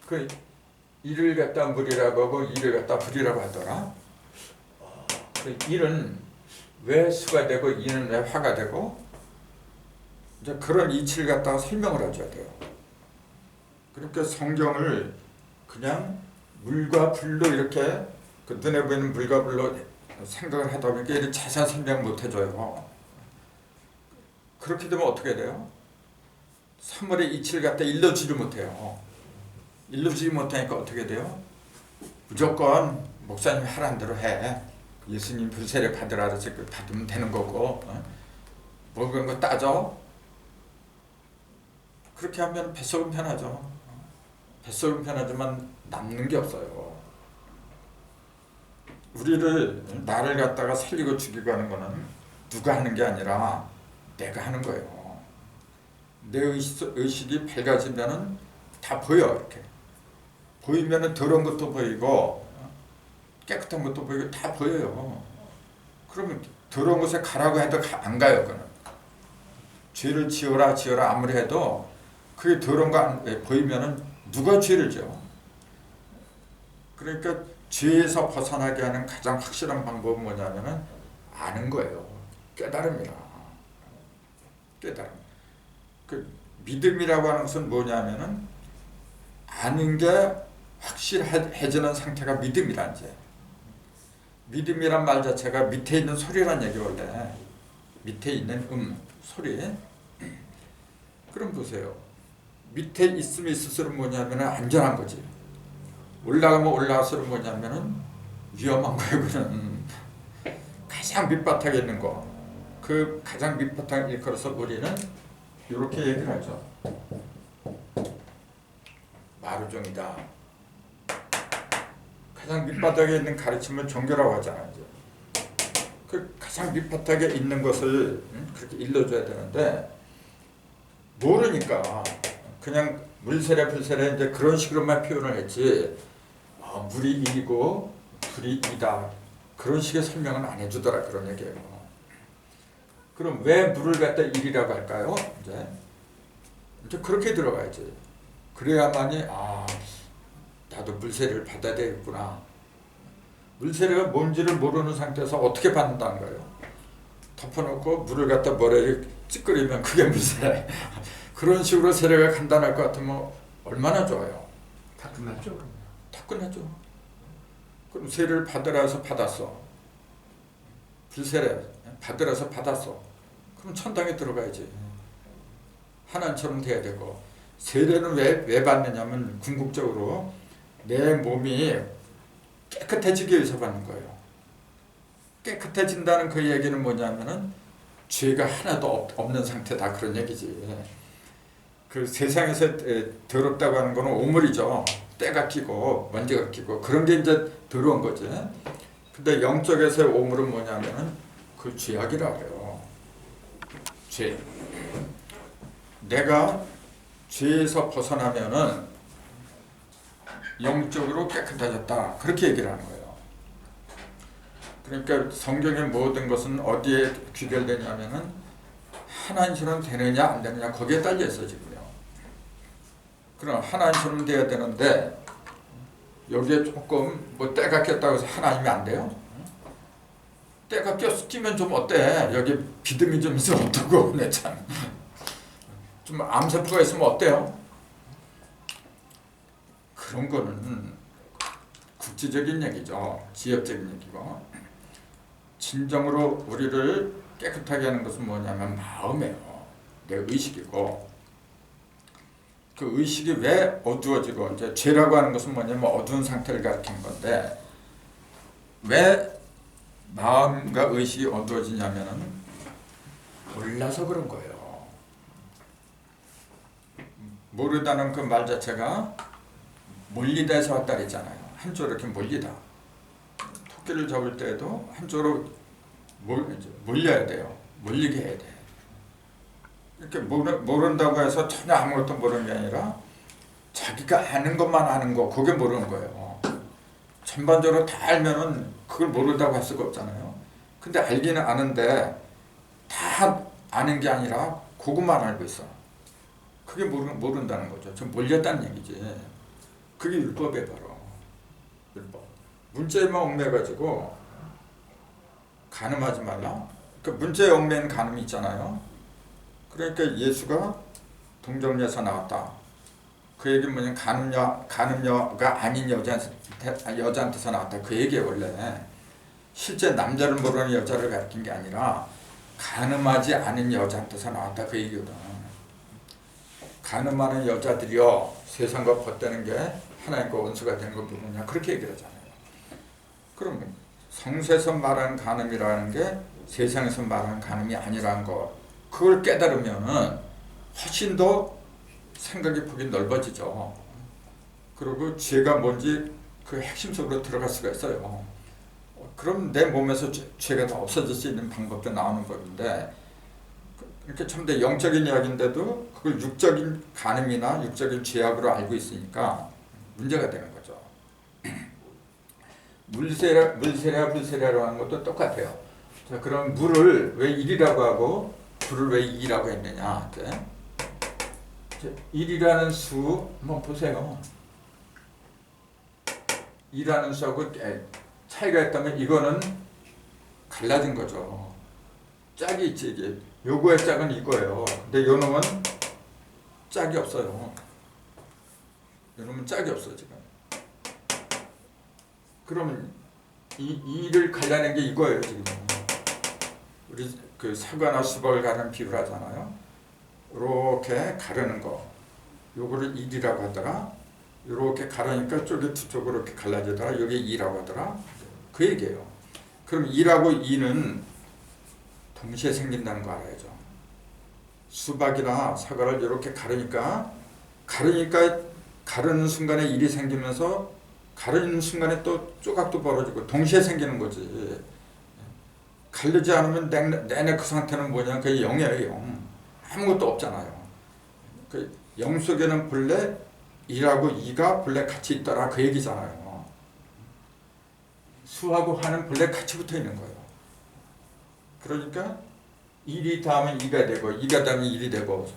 그 일을 갖다 물이라고 하고 일을 갖다 불이라고 하더라. 그 일은 왜 수가 되고 이는 왜 화가 되고 이제 그런 이치를 갖다가 설명을 해줘야 돼요. 그러니까 성경을 그냥 물과 불로 이렇게 그 눈에 보이는 물과 불로 생각을 하다 보니까 이렇게 자세한 설명 못 해줘요. 그렇게 되면 어떻게 돼요? 3월의 이치를 갖다 일러주지 못해요. 일러주지 못하니까 어떻게 돼요? 무조건 목사님이 하라는 대로 해. 예수님 불세례 받으라 그래서 받으면 되는 거고, 뭐 그런 거 따져? 그렇게 하면 뱃속은 편하죠. 뱃속은 편하지만 남는 게 없어요. 우리를, 나를 갖다가 살리고 죽이고 하는 거는 누가 하는 게 아니라 내가 하는 거예요. 내 의식이 밝아지면은 다 보여. 이렇게 보이면은 더러운 것도 보이고 깨끗한 것도 보이고 다 보여요. 그러면 더러운 곳에 가라고 해도 안 가요. 그는 죄를 지어라 아무리 해도 그게 더러운 거 보이면은 누가 죄를 지어? 그러니까 죄에서 벗어나게 하는 가장 확실한 방법은 뭐냐면은 아는 거예요. 깨달음이라. 깨달음. 그 믿음이라고 하는 것은 뭐냐면은 아는 게 확실해지는 상태가 믿음이란 게. 믿음이란 말 자체가 밑에 있는 소리란 얘기. 원래 밑에 있는 소리. 그럼 보세요. 밑에 있으면 있을수록 뭐냐면은 안전한 거지. 올라가면 올라갈수록 뭐냐면은 위험한 거예요. 그는 가장 밑바닥에 있는 거. 그 가장 밑바닥을 일컬어서 우리는 이렇게 얘기를 하죠. 마루종이다. 가장 밑바닥에 있는 가르침을 종교라고 하잖아요. 그 가장 밑바닥에 있는 것을 그렇게 일러줘야 되는데 모르니까 그냥 물세례 불세례 이제 그런 식으로만 표현을 했지, 물이 이고 불이 이다 그런 식의 설명은 안 해주더라. 그런 얘기예요. 그럼 왜 물을 갖다 일이라고 할까요? 이제 그렇게 들어가야지. 그래야만이 나도 물세례를 받아야 되겠구나. 물세례가 뭔지를 모르는 상태에서 어떻게 받는다는 거예요? 덮어놓고 물을 갖다 머리를 찌끄리면 그게 물세례. 그런 식으로 세례가 간단할 것 같으면 얼마나 좋아요. 다 끝났죠. 다 끝났죠. 그럼 세례를 받으라 해서 받았어. 불세례 받으라서 받았어. 그럼 천당에 들어가야지. 하나님처럼 돼야 되고. 세례는 왜 받느냐면 궁극적으로 내 몸이 깨끗해지기 위해서 받는 거예요. 깨끗해진다는 그 얘기는 뭐냐면은 죄가 하나도 없는 상태다 그런 얘기지. 그 세상에서 더럽다고 하는 거는 오물이죠. 때가 끼고 먼지가 끼고 그런 게 이제 더러운 거지. 근데 영적에서의 오물은 뭐냐면은 그 죄악이라 그래요. 죄. 내가 죄에서 벗어나면은 영적으로 깨끗해졌다. 그렇게 얘기를 하는 거예요. 그러니까 성경의 모든 것은 어디에 귀결되냐면은 하나님처럼 되느냐 안 되느냐 거기에 딸려 있어 지금요. 그럼 하나님처럼 돼야 되는데 여기에 조금 뭐 때가 꼈다고 해서 하나님이 안 돼요? 때가 끼면 좀 어때? 여기 비듬이 좀 있으면 어떡고 내 참. 좀 암세포가 있으면 어때요? 그런 거는 국지적인 얘기죠. 지역적인 얘기고. 진정으로 우리를 깨끗하게 하는 것은 뭐냐면 마음이에요. 내 의식이고. 그 의식이 왜 어두워지고, 이제 죄라고 하는 것은 뭐냐면 어두운 상태를 가리키는 건데, 왜 마음과 의식이 어두워지냐면은 몰라서 그런 거예요. 모르다는 그 말 자체가 몰리다에서 왔다 그랬잖아요. 한쪽으로 이렇게 몰리다. 토끼를 잡을 때도 한쪽으로 몰려야 돼요. 몰리게 해야 돼. 이렇게 모른다고 해서 전혀 아무것도 모르는 게 아니라 자기가 아는 것만 아는 거, 그게 모르는 거예요. 전반적으로 다 알면은 그걸 모른다고 할 수가 없잖아요. 근데 알기는 아는데 다 아는 게 아니라 그것만 알고 있어. 그게 모른다는 거죠. 좀 몰렸다는 얘기지. 그게 율법이에요, 바로. 율법. 문자에만 얽매가지고 간음하지 말라. 그 문자에 얽매는 간음이 있잖아요. 그러니까 예수가 동정녀에서 나왔다. 그 얘기는 뭐냐면 간음녀가 아닌 여자한테서 나왔다. 그 얘기예요. 원래 실제 남자를 모르는 여자를 가리킨 게 아니라 간음하지 않은 여자한테서 나왔다. 그 얘기거든. 간음하는 여자들이요 세상과 벗대는 게 하나님과 원수가 되는 거 누구냐 그렇게 얘기를 하잖아요. 그럼 성서에서 말하는 간음이라는 게 세상에서 말하는 간음이 아니라는 거 그걸 깨달으면은 훨씬 더 생각의 폭이 넓어지죠. 그리고 죄가 뭔지 그 핵심 속으로 들어갈 수가 있어요. 그럼 내 몸에서 죄가 다 없어질 수 있는 방법도 나오는 법인데 이렇게 참 더 영적인 이야기인데도 그걸 육적인 간음이나 육적인 죄악으로 알고 있으니까 문제가 되는 거죠. 물세례라고 하는 것도 똑같아요. 자, 그럼 물을 왜 1이라고 하고 불을 왜 2라고 했느냐? 1이라는 수 한번 보세요. 2라는 수하고 차이가 있다면 이거는 갈라진 거죠. 짝이 있지. 이게 요거의 짝은 이거예요. 근데 요 놈은 짝이 없어요. 요 놈은 짝이 없어 지금. 그러면 이 2를 갈라낸 게 이거예요 지금. 우리 그 사과나 수박을 가르는 비유를 하잖아요. 이렇게 가르는 거. 요거를 1이라고 하다가 이렇게 가르니까 쪽이 두 쪽으로 이렇게 갈라지다가 여기 2라고 하더라. 그 얘기예요. 그럼 2라고 2는 동시에 생긴다는 거 알아야죠. 수박이나 사과를 이렇게 가르니까 가르는 순간에 1이 생기면서 가르는 순간에 또 조각도 벌어지고 동시에 생기는 거지. 가르지 않으면 내내 그 상태는 뭐냐? 그게 0이에요. 0. 아무것도 없잖아요. 그 0 속에는 본래 1하고 2가 본래 같이 있더라 그 얘기잖아요. 수하고 화는 본래 같이 붙어 있는 거예요. 그러니까 1이 다음에 2가 되고 2가 다음에 1이 되고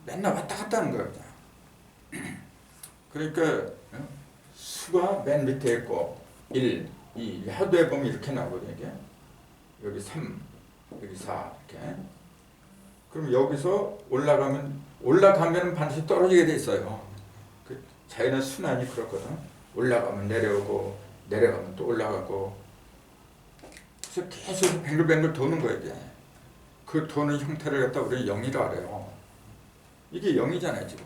맨날 왔다 갔다 하는 거예요. 그러니까 수가 맨 밑에 있고 1, 2 하도 해보면 이렇게 나오거든요. 이게. 여기 3, 여기 4 이렇게. 그럼 여기서 올라가면 반드시 떨어지게 돼 있어요. 그 자연의 순환이 그렇거든. 올라가면 내려오고 내려가면 또 올라가고. 그래서 계속 뱅글뱅글 도는 거예요. 이게. 그 도는 형태를 갖다 우리는 0이라 그래요. 이게 0이잖아요 지금.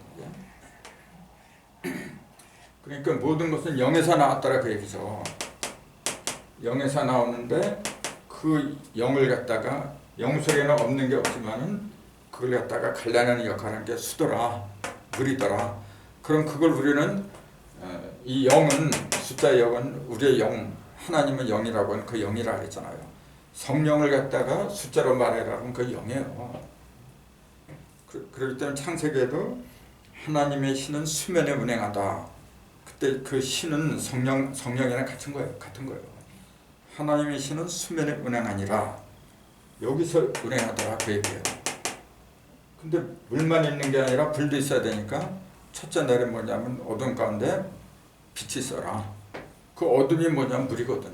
그러니까 모든 것은 0에서 나왔더라 그 얘기죠. 0에서 나오는데 그 0을 갖다가 0 속에는 없는 게 없지만은 그걸 갖다가 갈라내는 역할을 하는 게 수더라, 물이더라. 그럼 그걸 우리는 이 0은 숫자 0은 우리의 0, 하나님은 0이라고 하는 그 0이라 그랬잖아요. 성령을 갖다가 숫자로 말해라면 그 0이에요. 그렇기 때문에 창세기에도 하나님의 신은 수면에 운행하다. 그때 그 신은 성령이랑 같은 거예요. 하나님의 신은 수면에 운행하니라. 여기서 운행하더라 그 얘기예요. 근데 물만 있는 게 아니라 불도 있어야 되니까 첫째 날은 뭐냐면 어둠 가운데 빛이 있어라. 그 어둠이 뭐냐면 물이거든.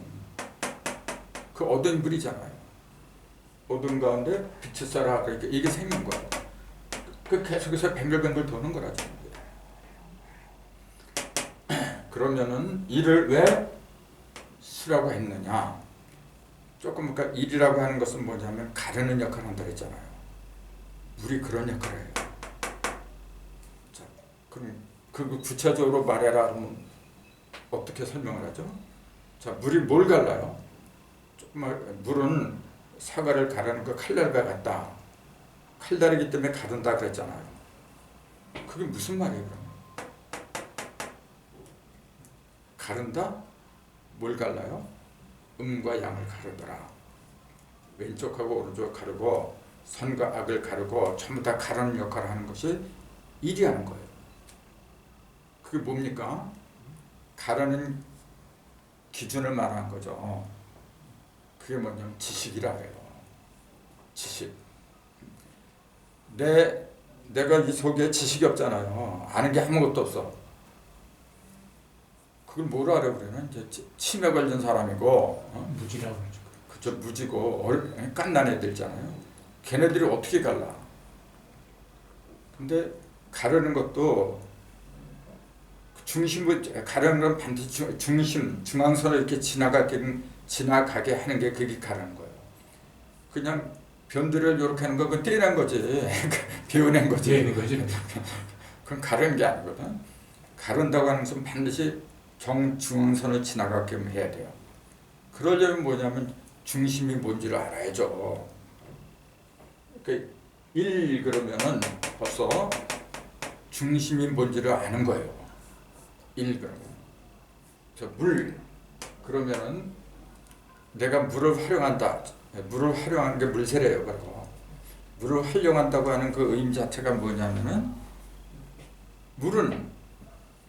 그 어둠이 물이잖아요. 어둠 가운데 빛이 있어라. 그러니까 이게 생긴 거야. 그 계속해서 뱅글뱅글 도는 거라죠. 그러면은 이를 왜 수라고 했느냐? 조금 아까 일이라고 하는 것은 뭐냐면 가르는 역할을 한다 했잖아요. 물이 그런 역할을 해요. 자, 그럼 그 구체적으로 말해라 하면 어떻게 설명을 하죠? 자, 물이 뭘 갈라요? 물은 사과를 가르는 그 칼날과 같다. 칼날이기 때문에 가른다 그랬잖아요. 그게 무슨 말이에요? 그러면? 가른다? 뭘 갈라요? 음과 양을 가르더라. 왼쪽하고 오른쪽 가르고 선과 악을 가르고 전부 다 가르는 역할을 하는 것이 일이 하는 거예요. 그게 뭡니까? 가르는 기준을 말하는 거죠. 그게 뭐냐면 지식이라 해요. 지식. 내가 이 속에 지식이 없잖아요. 아는 게 아무것도 없어. 그걸 뭐라 그래 우리는 이제 치매 걸린 사람이고 무지라고 그러죠. 그저 무지고 깐난 애들 있잖아요. 걔네들이 어떻게 갈라? 근데 가르는 것도 중심을 가르는 건 반드시 중심 중앙선을 이렇게 지나가게 하는 게 그게 가르는 거예요. 그냥 변두리를 이렇게 하는 거 그건 떼는 거지. 배워낸 거지. 배우는 거지. 그건 가르는 게 아니거든. 가른다고 하는 것은 반드시 정중앙선을 지나가게 해야 돼요. 그러려면 뭐냐면 중심이 뭔지를 알아야죠. 그러니까 1 그러면은 벌써 중심이 뭔지를 아는 거예요. 1 그러면. 물 그러면은 내가 물을 활용한다. 물을 활용하는 게 물세례예요. 그리고 물을 활용한다고 하는 그 의미 자체가 뭐냐면은 물은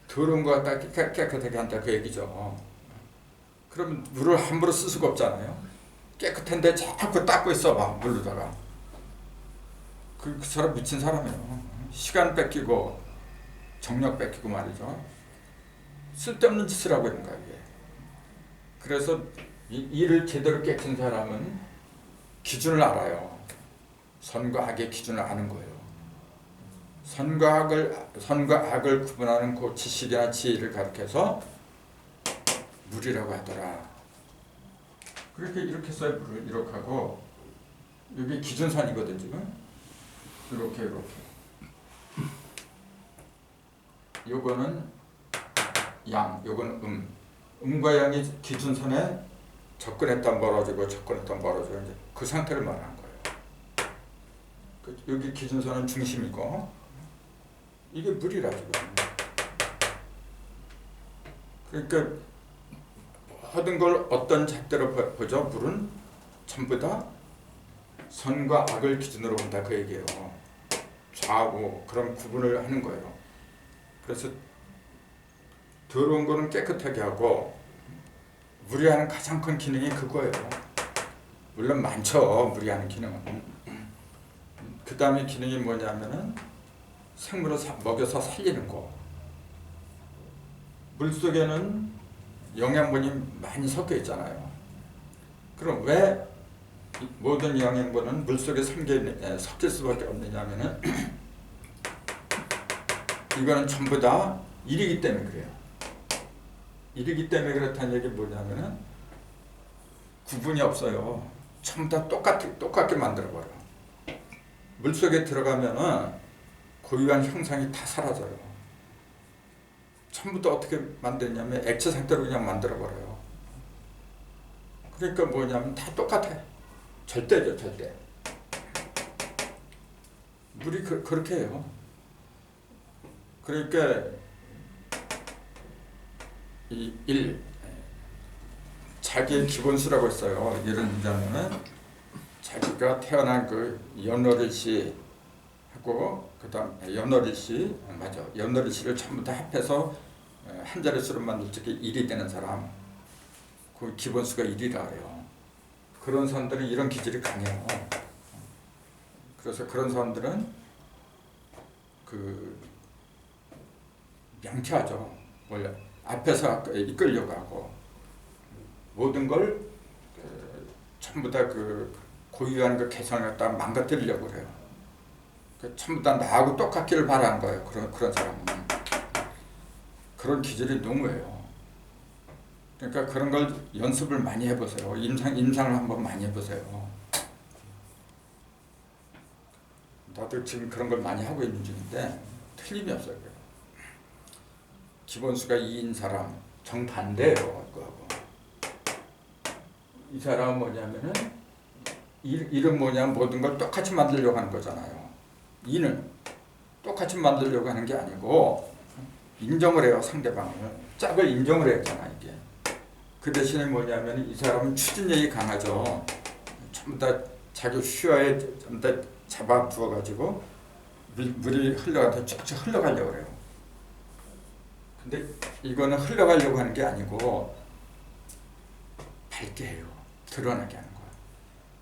더러운 거 갖다 깨끗하게 한다 그 얘기죠. 그러면 물을 함부로 쓸 수가 없잖아요. 깨끗한데 자꾸 닦고 있어 봐 물로다가. 그 사람 미친 사람이에요. 시간 뺏기고 정력 뺏기고 말이죠. 쓸데없는 짓을 하고 있는 거야 이게. 그래서 일을 제대로 깨친 사람은 기준을 알아요. 선과 악의 기준을 아는 거예요. 선과 악을 구분하는 그 지식이나 지혜를 가르쳐서 물이라고 하더라. 그렇게 이렇게 써요. 물을 이렇게 하고 여기 기준선이거든 지금. 이렇게 요거는 양, 요거는 음과 양이 기준선에 접근했다 멀어지고 접근했다 멀어지고 이제 그 상태를 말하는 거예요. 여기 기준선은 중심이고 이게 물이라 지금. 그러니까 모든 걸 어떤 잣대로 보죠? 물은 전부 다 선과 악을 기준으로 본다 그 얘기예요. 좌우 그런 구분을 하는 거예요. 그래서 더러운 거는 깨끗하게 하고 물이 하는 가장 큰 기능이 그거예요. 물론 많죠. 물이 하는 기능은. 그 다음에 기능이 뭐냐면은 생물을 먹여서 살리는 거. 물속에는 영양분이 많이 섞여 있잖아요. 그럼 왜 모든 영양분은 물속에 섞일 수밖에 없느냐면은 이거는 전부 다 일이기 때문에 그래요. 일이기 때문에 그렇다는 얘기 뭐냐면은 구분이 없어요. 전부 다 똑같게 만들어버려. 물속에 들어가면은 고유한 형상이 다 사라져요. 전부 다 어떻게 만드냐면 액체 상태로 그냥 만들어버려요. 그러니까 뭐냐면 다 똑같아. 절대죠, 절대. 물이 그렇게 해요. 그러니까 이 1 자기의 기본수라고 있어요. 예를 들자면은 자기가 태어난 그 연어리 씨하고 그다음 연어리 씨 맞아. 연어리 씨를 전부 다 합해서 한 자릿수로 만들 때 1이 되는 사람. 그 기본수가 1이라 그래요. 그런 사람들은 이런 기질이 강해요. 그래서 그런 사람들은 그 명쾌하죠. 원래 앞에서 이끌려고 하고 모든 걸 전부 다 그 고유한 그 개성을 갖다 망가뜨리려고 그래요. 전부 다 나하고 똑같기를 바라는 거예요. 그런 사람은 그런 기질이 농후해요. 그러니까 그런 걸 연습을 많이 해보세요. 임상을 한번 많이 해보세요. 나도 지금 그런 걸 많이 하고 있는 중인데 틀림이 없어요. 기본수가 2인 사람 정반대예요. 그거하고. 이 사람은 뭐냐면은 일은 뭐냐면 모든 걸 똑같이 만들려고 하는 거잖아요. 2는 똑같이 만들려고 하는 게 아니고 인정을 해요. 상대방을. 짝을 인정을 해야 하잖아 이게. 그 대신에 뭐냐면 이 사람은 추진력이 강하죠. 전부 다 자기 휘하에 전부 다 잡아 부어가지고 물이 흘러가서 쭉쭉 흘러가려고 그래요. 근데 이거는 흘러가려고 하는 게 아니고 밝게 해요. 드러나게 하는 거야.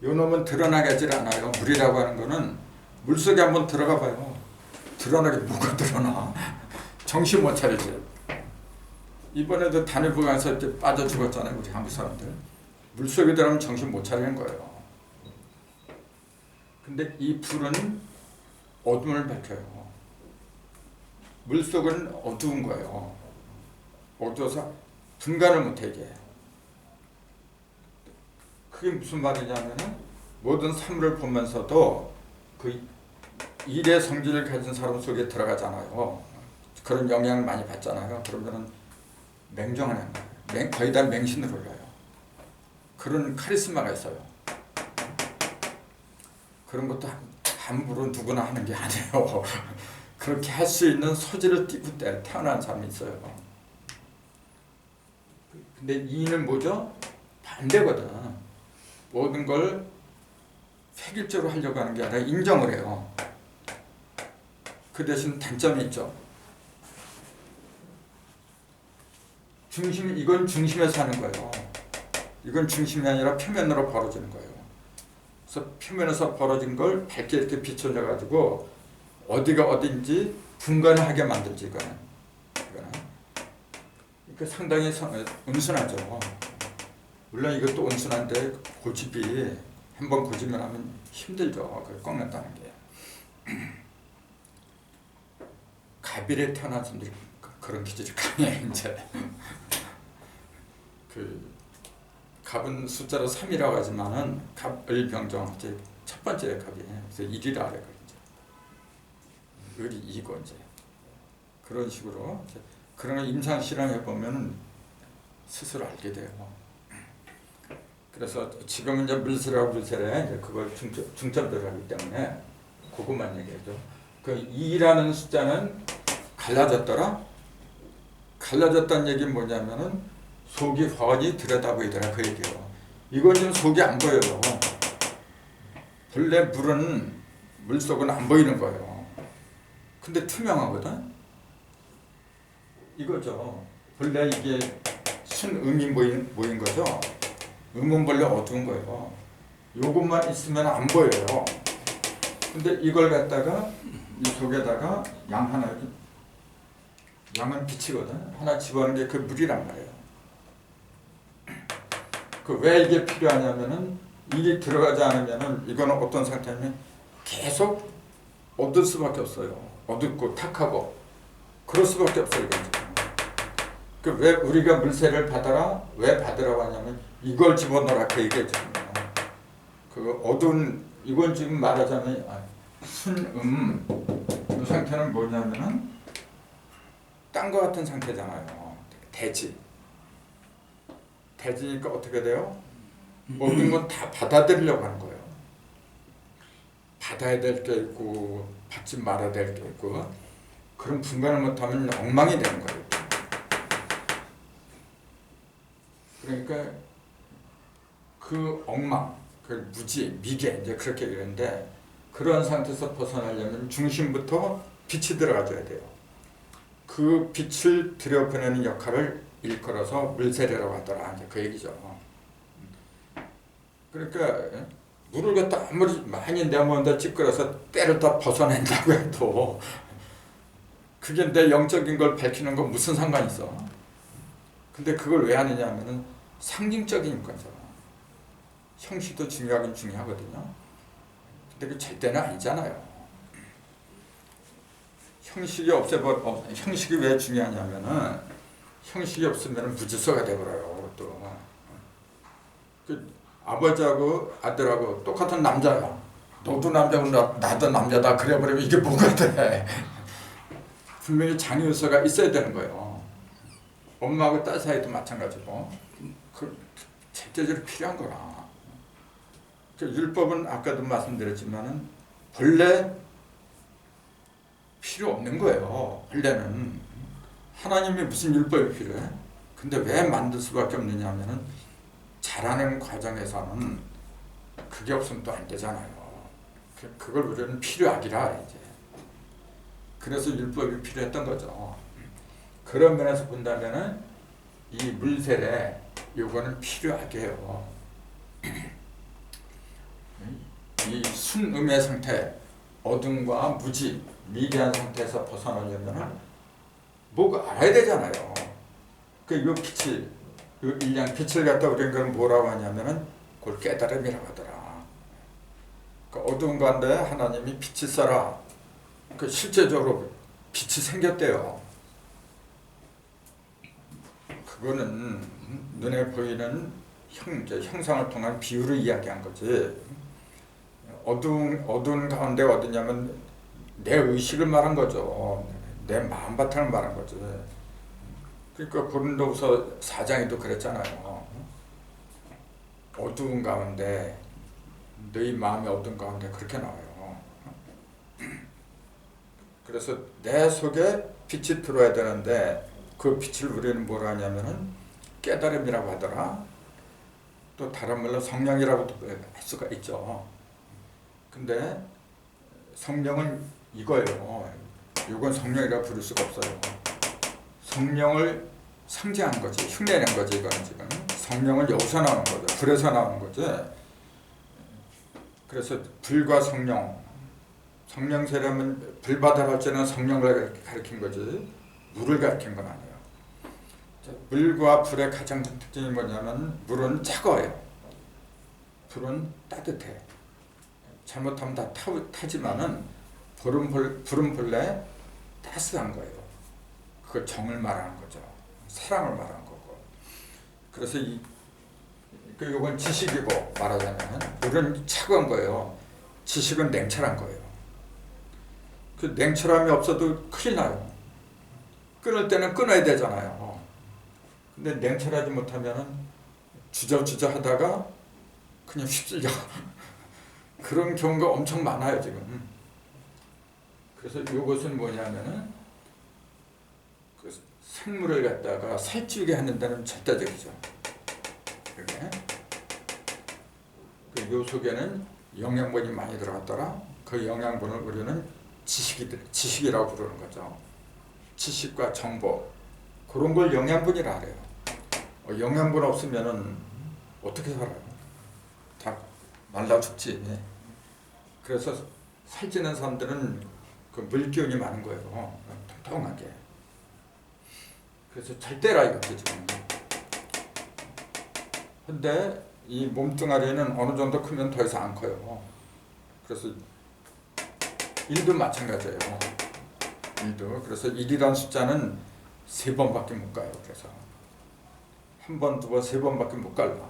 요 놈은 드러나게 하질 않아요. 물이라고 하는 거는 물속에 한번 들어가 봐요. 드러나게 뭐가 드러나. 정신 못 차리지. 이번에도 단위부 가서 이렇게 빠져 죽었잖아요. 우리 한국 사람들. 물속에 들어가면 정신 못 차리는 거예요. 근데 이 불은 어둠을 밝혀요. 물속은 어두운 거예요. 어두워서 분간을 못하게. 그게 무슨 말이냐면은 모든 사물을 보면서도 그 일의 성질을 가진 사람 속에 들어가잖아요. 그런 영향을 많이 받잖아요. 그러면은 맹정하는 거예요. 거의 다 맹신을 올려요. 그런 카리스마가 있어요. 그런 것도 함부로 누구나 하는 게 아니에요. 그렇게 할 수 있는 소질을 띠고 태어난 사람이 있어요. 근데 이는 뭐죠? 반대거든. 모든 걸 획일적으로 하려고 하는 게 아니라 인정을 해요. 그 대신 단점이 있죠. 이건 중심에서 하는 거예요. 이건 중심이 아니라 표면으로 벌어지는 거예요. 그래서 표면에서 벌어진 걸 밝게 이렇게 비춰져-가지고 어디가 어딘지 분간하게 만들지, 이거는. 그러니까 상당히 온순하죠. 물론 이것도 온순한데 고집이 한번 고집을 하면 힘들죠. 그걸 꺾는다는 게. 갑일에 태어난 사람들이 그런 기질이 강해, 이제. 갑은 숫자로 3이라고 하지만은 갑을병정, 이제 첫 번째 갑이. 그래서 1이라 그래요, 이제. 을이 2고, 이제. 그런 식으로. 이제 그런 임상 실험해 보면은 스스로 알게 돼요. 그래서 지금은 이제 물세라고 물세래, 이제 그걸 중점적으로 하기 때문에 그것만 얘기하죠. 그 2라는 숫자는 갈라졌더라. 갈라졌다는 얘기는 뭐냐면은 속이 훤히 들여다보이더라, 그 얘기예요. 이건 지금 속이 안 보여요. 본래 물은 물속은 안 보이는 거예요. 근데 투명하거든. 이거죠. 본래 이게 순음이 모인 거죠. 음은 본래 어두운 거예요. 요것만 있으면 안 보여요. 근데 이걸 갖다가 이 속에다가 양은 빛이거든. 하나 집어넣는 게 그 물이란 말이에요. 그 왜 이게 필요하냐면은 이게 들어가지 않으면은 이거는 어떤 상태냐면 계속 어둘 수밖에 없어요. 어둡고 탁하고 그럴 수밖에 없어요. 그 왜 우리가 물세를 받아라? 왜 받으라고 하냐면 이걸 집어넣으라, 그 얘기잖아요. 그 어두운, 이건 지금 말하자면 순음, 이 상태는 뭐냐면은 땅과 같은 상태잖아요. 대지니까 어떻게 돼요? 모든 건 다 받아들이려고 하는 거예요. 받아야 될 게 있고 받지 말아야 될 게 있고, 그런 분간을 못하면 엉망이 되는 거예요. 그러니까 그 엉망, 그 무지, 미개, 이제 그렇게 되는데, 그런 상태에서 벗어나려면 중심부터 빛이 들어가줘야 돼요. 그 빛을 들여보내는 역할을 일컬어서 물세례라고 하더라, 이제 그 얘기죠. 그러니까 물을 갖다 아무리 많이 내몬다 찌끄러서 때를 다 벗어낸다고 해도 그게 내 영적인 걸 밝히는 건 무슨 상관이 있어? 근데 그걸 왜 하느냐 하면은 상징적인 거죠. 형식도 중요하긴 중요하거든요. 근데 그 절대는 아니잖아요. 형식이 왜 중요하냐면은 형식이 없으면 무질서가 돼버려요. 또 그 아버지하고 아들하고 똑같은 남자야. 너도 남자고 나도 남자다. 그래버리면 이게 뭐가 돼? 분명히 장유서가 있어야 되는 거예요. 엄마하고 딸 사이도 마찬가지고 그 절대적으로 필요한 거라. 그 율법은 아까도 말씀드렸지만은 본래 필요 없는 거예요. 본래는 하나님이 무슨 율법이 필요해? 근데 왜 만들 수밖에 없느냐 하면은 자라는 과정에서는 그게 없으면 또 안 되잖아요. 그걸 우리는 필요하기라 이제. 그래서 율법이 필요했던 거죠. 그런 면에서 본다면은 이 물세례 요거는 필요하게 해요. 이 순음의 상태, 어둠과 무지, 미개한 상태에서 벗어나려면은 뭐가 알아야 되잖아요. 요 빛을, 요 일량 빛을 갖다 우리는 뭐라고 하냐면은 그걸 깨달음이라고 하더라. 그 어두운 가운데 하나님이 빛이 있어라. 그 실제적으로 빛이 생겼대요. 그거는 눈에 보이는 형상을 통한 비유를 이야기한 거지. 어두운 가운데 어디냐면 내 의식을 말한 거죠. 내 마음 바탕을 말한 거지. 그러니까 고린도후서 4장에도 그랬잖아요. 어두운 가운데, 너희 마음이 어두운 가운데, 그렇게 나와요. 그래서 내 속에 빛이 들어야 되는데 그 빛을 우리는 뭐라 하냐면은 깨달음이라고 하더라. 또 다른 말로 성령이라고도 할 수가 있죠. 근데 성령은 이거예요. 이건 성령이라고 부를 수가 없어요. 성령을 상징한 거지, 흉내낸 거지. 이거는 지금 성령은 여기서 나오는 거죠. 불에서 나오는 거지. 그래서 불과 성령, 성령세라면 불바다 할 때는 성령을 가리킨 거지 물을 가리킨 건 아니에요. 물과 불의 가장 큰 특징이 뭐냐면 물은 차가워요. 불은 따뜻해. 잘못하면 다 타지만은 불은 본래 따스한 거예요. 그걸 정을 말하는 거죠. 사랑을 말하는 거고. 그래서 이건 지식이고, 말하자면 물은 차가운 거예요. 지식은 냉철한 거예요. 그 냉철함이 없어도 큰일 나요. 끊을 때는 끊어야 되잖아요. 근데 냉철하지 못하면은 주저주저 하다가 그냥 휩쓸려. 그런 경우가 엄청 많아요, 지금. 그래서 이것은 뭐냐면은 그 생물을 갖다가 살찌우게 하는 데는 절대적이죠. 이렇게. 요 속에는 영양분이 많이 들어갔더라. 그 영양분을 우리는 지식이라고 부르는 거죠. 지식과 정보, 그런 걸 영양분이라 그래요. 영양분 없으면은 어떻게 살아요? 다 말라 죽지. 그래서 살찌는 사람들은 그 물기운이 많은 거예요. 통통하게. 그래서 절대라 이거지 지금. 근데 이 몸뚱아리는 어느 정도 크면 더 이상 안 커요. 그래서 일도 마찬가지예요. 일도. 그래서 1이라는 숫자는 3번밖에 못 가요. 그래서 1번, 2번, 3번밖에 못 갈라.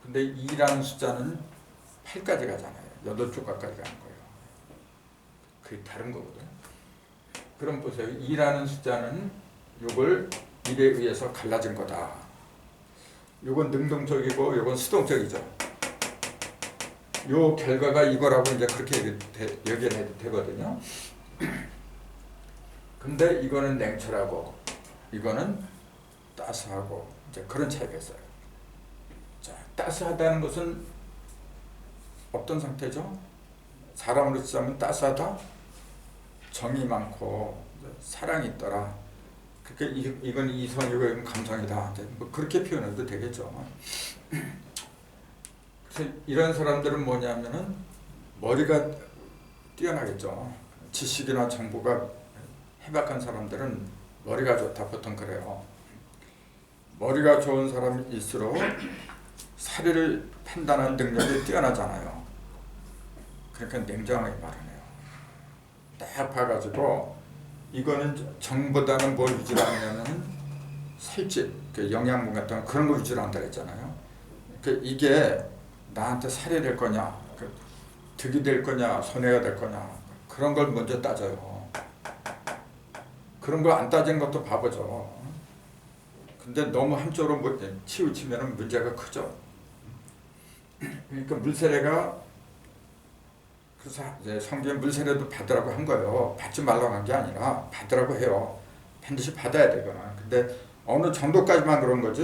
근데 2라는 숫자는 8까지 가잖아요. 8조각까지 가는 거예요. 그게 다른 거거든. 그럼 보세요. 2라는 숫자는 요걸 1에 의해서 갈라진 거다. 요건 능동적이고 요건 수동적이죠. 요 결과가 이거라고 이제 그렇게 여겨내도 되거든요. 근데 이거는 냉철하고 이거는 따스하고 이제 그런 차이가 있어요. 자, 따스하다는 것은 어떤 상태죠? 사람으로 치자면 따스하다? 정이 많고 사랑이 있더라. 그러니까 이건 이성이고 이건 감성이다. 뭐 그렇게 표현해도 되겠죠. 그래서 이런 사람들은 뭐냐면은 머리가 뛰어나겠죠. 지식이나 정보가 해박한 사람들은 머리가 좋다 보통 그래요. 머리가 좋은 사람일수록 사리를 판단하는 능력이 뛰어나잖아요. 그러니까 냉정하게 말하네요. 딱 봐가지고 이거는 정보다는 뭘 위주로 하냐면 살집, 그 영양분 같은 그런 거 위주로 한다 했잖아요. 그 이게 나한테 살이 될 거냐, 득이 될 거냐, 손해가 될 거냐 그런 걸 먼저 따져요. 그런 거 안 따지는 것도 바보죠. 근데 너무 한쪽으로 치우치면 문제가 크죠. 그러니까 물세례가 그래서 이제 성경에 물세례도 받으라고 한 거예요. 받지 말라고 한 게 아니라 받으라고 해요. 반드시 받아야 되거나. 근데 어느 정도까지만 그런 거지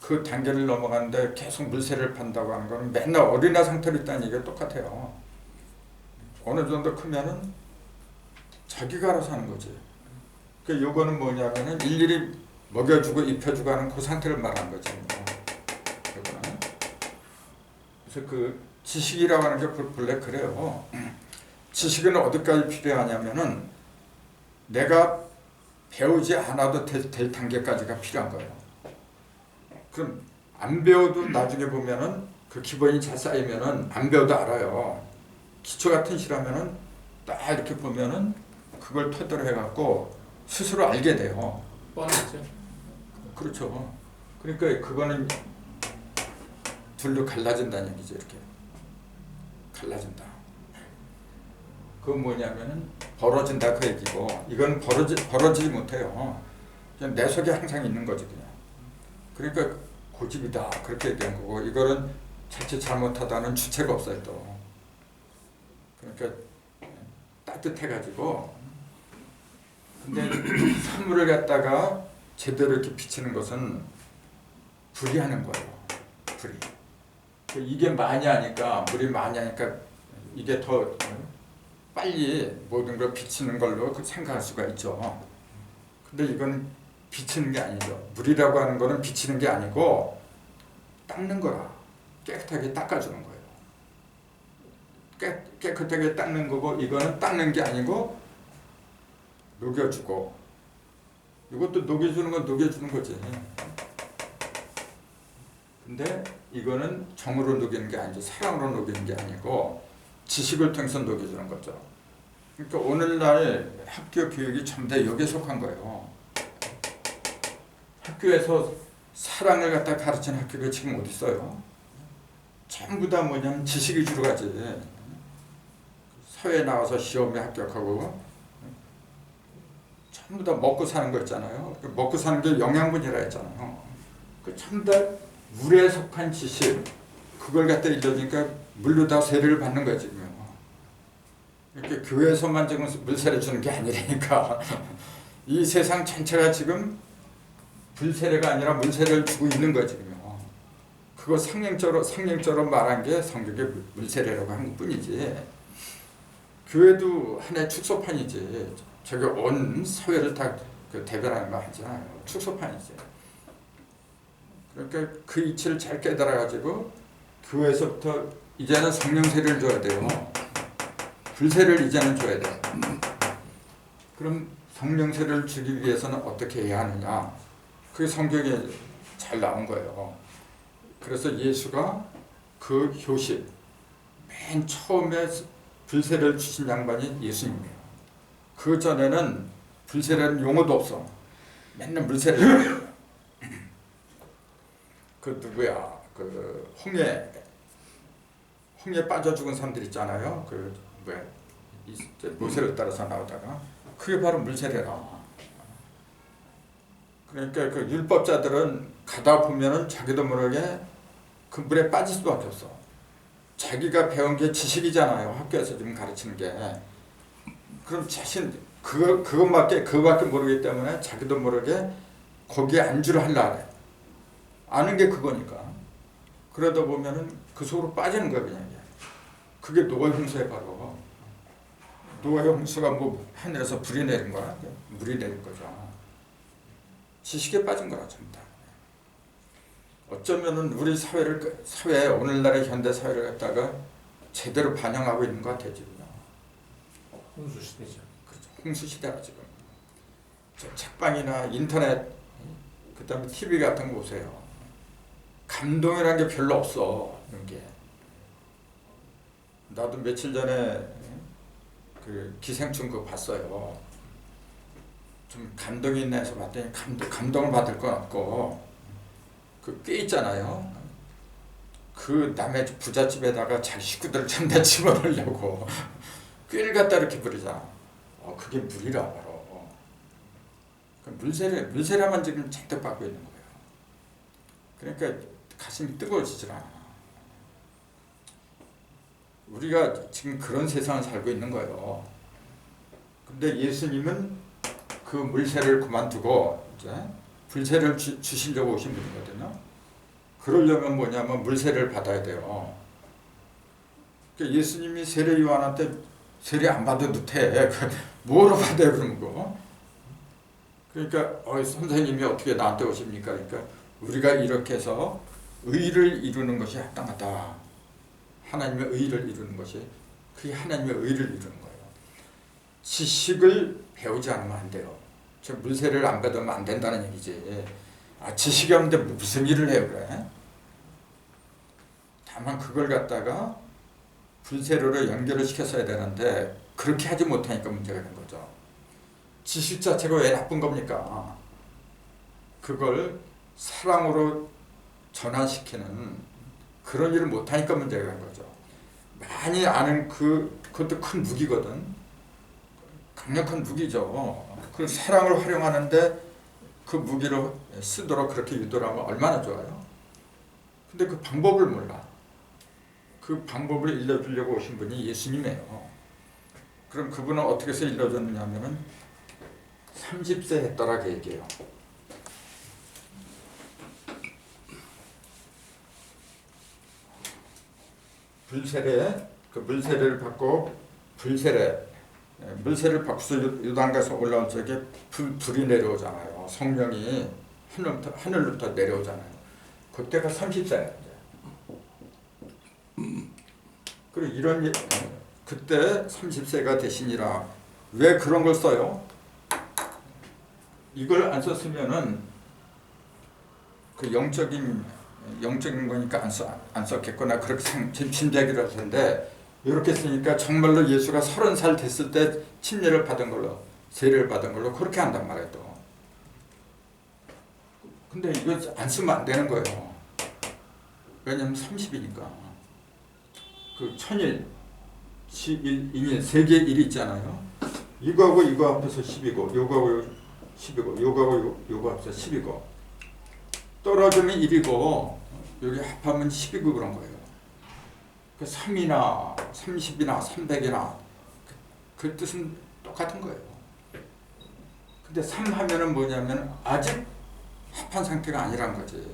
그 단계를 넘어가는데 계속 물세례를 받는다고 하는 거는 맨날 어린애 상태로 있다는 얘기가 똑같아요. 어느 정도 크면은 자기가 알아서 하는 거지. 그 요거는 뭐냐면은 일일이 먹여주고 입혀주고 하는 그 상태를 말하는 거지. 요거는. 그래서 그 지식이라고 하는 게 본래 그래요. 지식은 어디까지 필요하냐면은 내가 배우지 않아도 될 단계까지가 필요한 거예요. 그럼 안 배워도 나중에 보면은 그 기본이 잘 쌓이면은 안 배워도 알아요. 기초가 튼실하면은 딱 이렇게 보면은 그걸 토대로 해갖고 스스로 알게 돼요. 뻔하죠. 그렇죠. 그러니까 그거는 둘로 갈라진다는 얘기죠. 이렇게 갈라진다. 그건 뭐냐면은 벌어진다 그 얘기고, 이건 벌어지지 못해요. 그냥 내 속에 항상 있는 거지 그냥. 그러니까 고집이다 그렇게 얘기한 거고, 이거는 자칫 잘못하다는 주체가 없어요 또. 그러니까 따뜻해가지고. 근데 선물을 갖다가 제대로 이렇게 비치는 것은 불이 하는 거예요. 불이. 이게 많이 하니까, 물이 많이 하니까 이게 더 빨리 모든 걸 비치는 걸로 생각할 수가 있죠. 근데 이건 비치는 게 아니죠. 물이라고 하는 거는 비치는 게 아니고 닦는 거라. 깨끗하게 닦아주는 거예요. 깨끗하게 닦는 거고, 이거는 닦는 게 아니고 녹여주고, 이것도 녹여주는 건 녹여주는 거지. 근데 이거는 정으로 녹이는 게 아니죠. 사랑으로 녹이는 게 아니고 지식을 통해서 녹여주는 거죠. 그러니까 오늘날 학교 교육이 전부 다 여기에 속한 거예요. 학교에서 사랑을 갖다 가르치는 학교가 지금 어디 있어요? 전부 다 뭐냐면 지식 위주로 가지. 사회에 나와서 시험에 합격하고 전부 다 먹고 사는 거 있잖아요. 먹고 사는 게 영양분이라 했잖아요. 그 전부 다 물에 속한 지식, 그걸 갖다 일러주니까 물로 다 세례를 받는 거야 지금. 이렇게 교회에서만 지금 물세례 주는 게 아니라니까. 이 세상 전체가 지금 불세례가 아니라 물세례를 주고 있는 거야 지금. 그거 상징적으로 말한 게 성경의 물세례라고 한 것뿐이지. 교회도 하나의 축소판이지. 저게 온 사회를 다 대변하는 거 하잖아요. 축소판이지. 그러니까 그 이치를 잘 깨달아가지고 교회에서부터 이제는 성령 세례를 줘야 돼요. 불세례를 이제는 줘야 돼요. 그럼 성령 세례를 주기 위해서는 어떻게 해야 하느냐? 그게 성경에 잘 나온 거예요. 그래서 예수가 그 효시, 맨 처음에 불세례를 주신 양반이 예수님이에요. 그 전에는 불세례는 용어도 없어. 맨날 물세례를. 그 누구야? 그 홍해 빠져 죽은 사람들 있잖아요. 그 뭐야? 모세를 따라서 나오다가 그게 바로 물세례라. 그러니까 그 율법자들은 가다 보면은 자기도 모르게 그 물에 빠질 수밖에 없어. 자기가 배운 게 지식이잖아요. 학교에서 지금 가르치는 게. 그럼 그것밖에 모르기 때문에 자기도 모르게 거기에 안주를 하려고 해. 아는 게 그거니까. 그러다 보면은 그 속으로 빠지는 거야 그냥. 그게 노아의 홍수에 바로. 노아의 홍수가 뭐 하늘에서 불이 내린 거야? 물이 내린 거죠. 지식에 빠진 거라 전부 다. 어쩌면은 우리 사회 오늘날의 현대 사회를 갖다가 제대로 반영하고 있는 것 같아요 지금. 홍수 시대죠. 그렇죠. 홍수 시대가 지금. 저 책방이나 인터넷, 그다음에 TV 같은 거 보세요. 감동이라는 게 별로 없어. 이런 게. 나도 며칠 전에 그 기생충 그거 봤어요. 좀 감동이 있나 해서 봤더니 감동을 받을 건 없고, 그 꽤 있잖아요. 그 남의 부잣집에다가 자기 식구들을 전다 집어넣으려고 꾀를 갖다 이렇게 부리잖아. 그게 물이라 바로. 물세례만 지금 잔뜩 받고 있는 거예요. 그러니까 가슴이 뜨거워지질 않아. 우리가 지금 그런 세상을 살고 있는 거예요. 근데 예수님은 그 물세례를 그만두고 이제 불세례를 주시려고 오신 분이거든요. 그러려면 뭐냐면 물세례를 받아야 돼요. 그러니까 예수님이 세례 요한한테 세례 안 받아도 돼. 뭐로 받아요 그런 거? 그러니까 선생님이 어떻게 나한테 오십니까? 그러니까 우리가 이렇게 해서 의를 이루는 것이 합당하다. 하나님의 의를 이루는 것이, 그게 하나님의 의를 이루는 거예요. 지식을 배우지 않으면 안 돼요. 저 물세례를 안 받으면 안 된다는 얘기지. 지식이 없는데 무슨 일을 해요 그래? 다만 그걸 갖다가 불세례로 연결을 시켰어야 되는데 그렇게 하지 못하니까 문제가 된 거죠. 지식 자체가 왜 나쁜 겁니까? 그걸 사랑으로 전환시키는 그런 일을 못하니까 문제가 된 거죠. 많이 아는 그것도 큰 무기거든. 강력한 무기죠. 그 사랑을 활용하는데 그 무기로 쓰도록 그렇게 유도를 하면 얼마나 좋아요. 근데 그 방법을 몰라. 그 방법을 일러주려고 오신 분이 예수님이에요. 그럼 그분은 어떻게 해서 일러줬느냐 하면은 30세 했더라 그 얘기예요. 불세례, 그 물세례를 받고 물세례를 받고서 요단가에서 올라올 적에 불이 내려오잖아요. 성령이 하늘로부터 내려오잖아요. 그때가 30세예요. 그리고 그때 30세가 되시니라. 왜 그런 걸 써요? 이걸 안 썼으면은 그 영적인 거니까 안 썼겠구나 그렇게 짐작을 할 텐데, 이렇게 쓰니까 정말로 예수가 30살 됐을 때 침례를 받은 걸로, 세례를 받은 걸로 그렇게 한단 말이에요. 또. 근데 이거 안 쓰면 안 되는 거예요. 왜냐면 30이니까. 그 천일, 11, 인일, 세 개의 일이 있잖아요. 이거하고 이거 합해서 10이고, 요거하고 10이고, 요거 합해서 10이고, 떨어지면 1이고, 여기 합하면 10이고 그런 거예요. 그 3이나 30이나 300이나 그 뜻은 똑같은 거예요. 근데 3 하면은 뭐냐면 아직 합한 상태가 아니란 거지.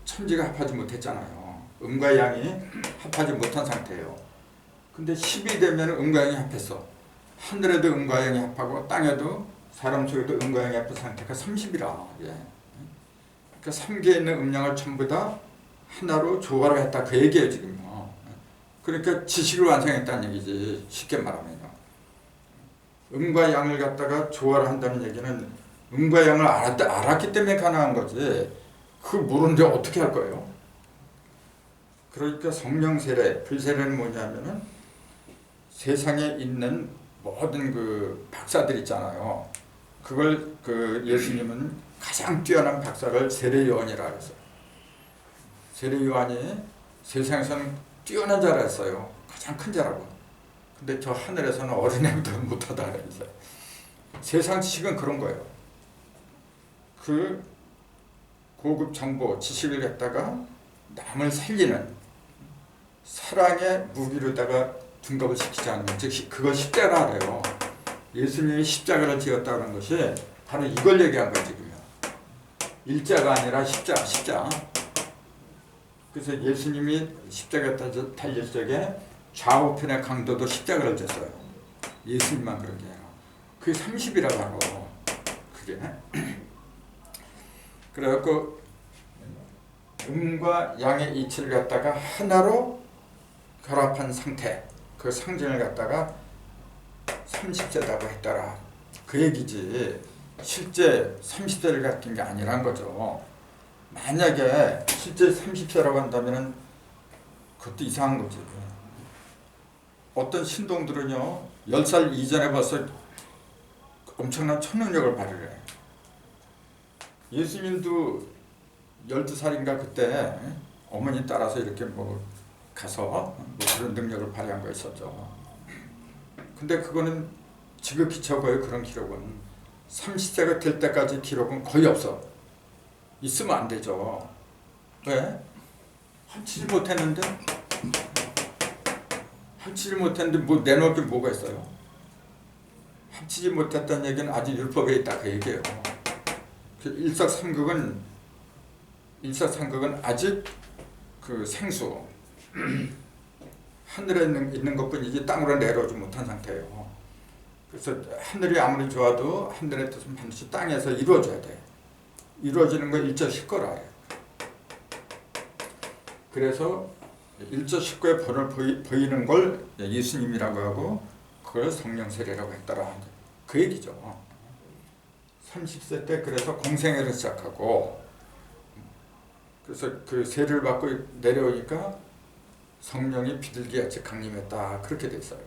천지가 합하지 못했잖아요. 음과 양이 합하지 못한 상태예요. 근데 10이 되면 음과 양이 합했어. 하늘에도 음과 양이 합하고 땅에도 사람 속에도 음과 양이 합한 상태가 30이라. 예. 그러니까 3개에 있는 음양을 전부 다 하나로 조화를 했다 그 얘기예요 지금. 그러니까 지식을 완성했다는 얘기지. 쉽게 말하면요. 음과 양을 갖다가 조화를 한다는 얘기는 음과 양을 알았기 때문에 가능한 거지. 그걸 모르는데 어떻게 할 거예요? 그러니까 성령 세례, 불세례는 뭐냐면은 세상에 있는 모든 그 박사들 있잖아요. 그걸 그 예수님은 가장 뛰어난 박사를 세례 요한이라 그랬어요. 세례 요한이 세상에서는 뛰어난 자라 했어요. 가장 큰 자라고. 근데 저 하늘에서는 어린애보다 못하다 그랬어요. 세상 지식은 그런 거예요. 그 고급 정보, 지식을 갖다가 남을 살리는 사랑의 무기로다가 둔갑을 시키지 않는, 즉 그걸 십자가래요. 예수님이 십자가를 지었다는 것이 바로 이걸 얘기한 거예요 지금요. 일자가 아니라 십자. 그래서 예수님이 십자가 달릴 적에 좌우편의 강도도 십자가를 졌어요. 예수님만 그렇게 해요. 그게 30이라고 하고 그게. 그래갖고 음과 양의 이치를 갖다가 하나로 결합한 상태, 그 상징을 갖다가 30세다고 했더라. 그 얘기지. 실제 30세를 갖춘 게 아니란 거죠. 만약에 실제 30세라고 한다면 그것도 이상한 거지. 어떤 신동들은요 10살 이전에 벌써 엄청난 초능력을 발휘해. 예수님도 12살인가 그때 어머니 따라서 이렇게 뭐 가서 뭐 그런 능력을 발휘한 거 있었죠. 근데 그거는 지극히 적어요. 그런 기록은 30세가 될 때까지 기록은 거의 없어. 있으면 안 되죠. 왜? 합치지 못했는데 뭐 내놓을 게 뭐가 있어요? 합치지 못했다는 얘기는 아직 율법에 있다 그 얘기예요. 일석삼극은 아직 그 생수 하늘에 있는 것뿐이지 땅으로 내려오지 못한 상태예요. 그래서 하늘이 아무리 좋아도 하늘의 뜻은 반드시 땅에서 이루어져야 돼. 이루어지는 건 일조식거라. 그래서 일조식거의 본을 보이는 걸 예수님이라고 하고 그걸 성령 세례라고 했더라. 그 얘기죠. 30세 때 그래서 공생애를 시작하고, 그래서 그 세례를 받고 내려오니까 성령이 비둘기같이 강림했다 그렇게 돼 있어요.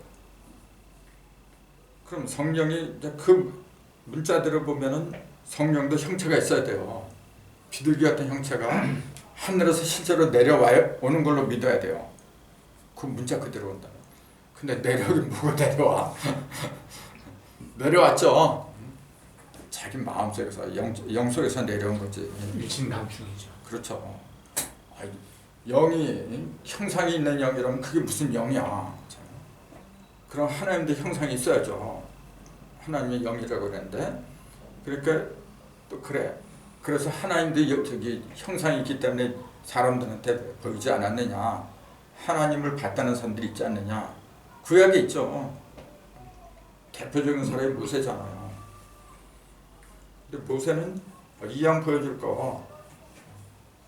그럼 성령이 이제 그 문자들을 보면은 성령도 형체가 있어야 돼요. 비둘기 같은 형체가 하늘에서 실제로 내려와요 오는 걸로 믿어야 돼요. 그 문자 그대로 온다. 근데 내려오긴 뭐가 내려와? 내려왔죠. 자기 마음속에서 영속에서 내려온 거지. 일신감충이죠. 그렇죠. 아이, 영이 형상이 있는 영이라면 그게 무슨 영이야? 그럼 하나님도 형상이 있어야죠. 하나님의 영이라고 그랬는데, 그러니까 또 그래. 그래서 하나님도 저기 형상이 있기 때문에 사람들한테 보이지 않았느냐? 하나님을 봤다는 사람들이 있지 않느냐? 구약에 있죠. 대표적인 사람이 모세잖아요. 근데 모세는 이왕 보여줄 거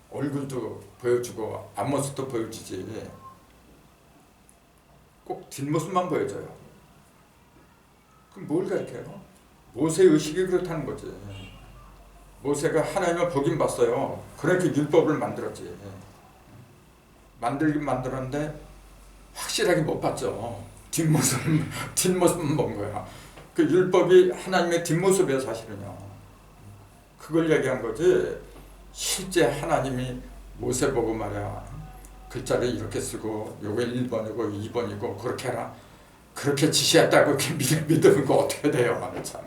얼굴도 보여주고 앞모습도 보여주지 꼭 뒷모습만 보여줘요. 그럼 뭘 가르쳐요? 모세 의식이 그렇다는 거지. 모세가 하나님을 보긴 봤어요. 그렇게 율법을 만들었지. 만들긴 만들었는데 확실하게 못 봤죠. 뒷모습만 본 거야. 그 율법이 하나님의 뒷모습이에요, 사실은요. 그걸 얘기한 거지. 실제 하나님이 모세 보고 말이야. 글자를 이렇게 쓰고 요게 1번이고 2번이고 그렇게 해라. 그렇게 지시했다고 이렇게 믿으면 거 어떻게 돼요? 참.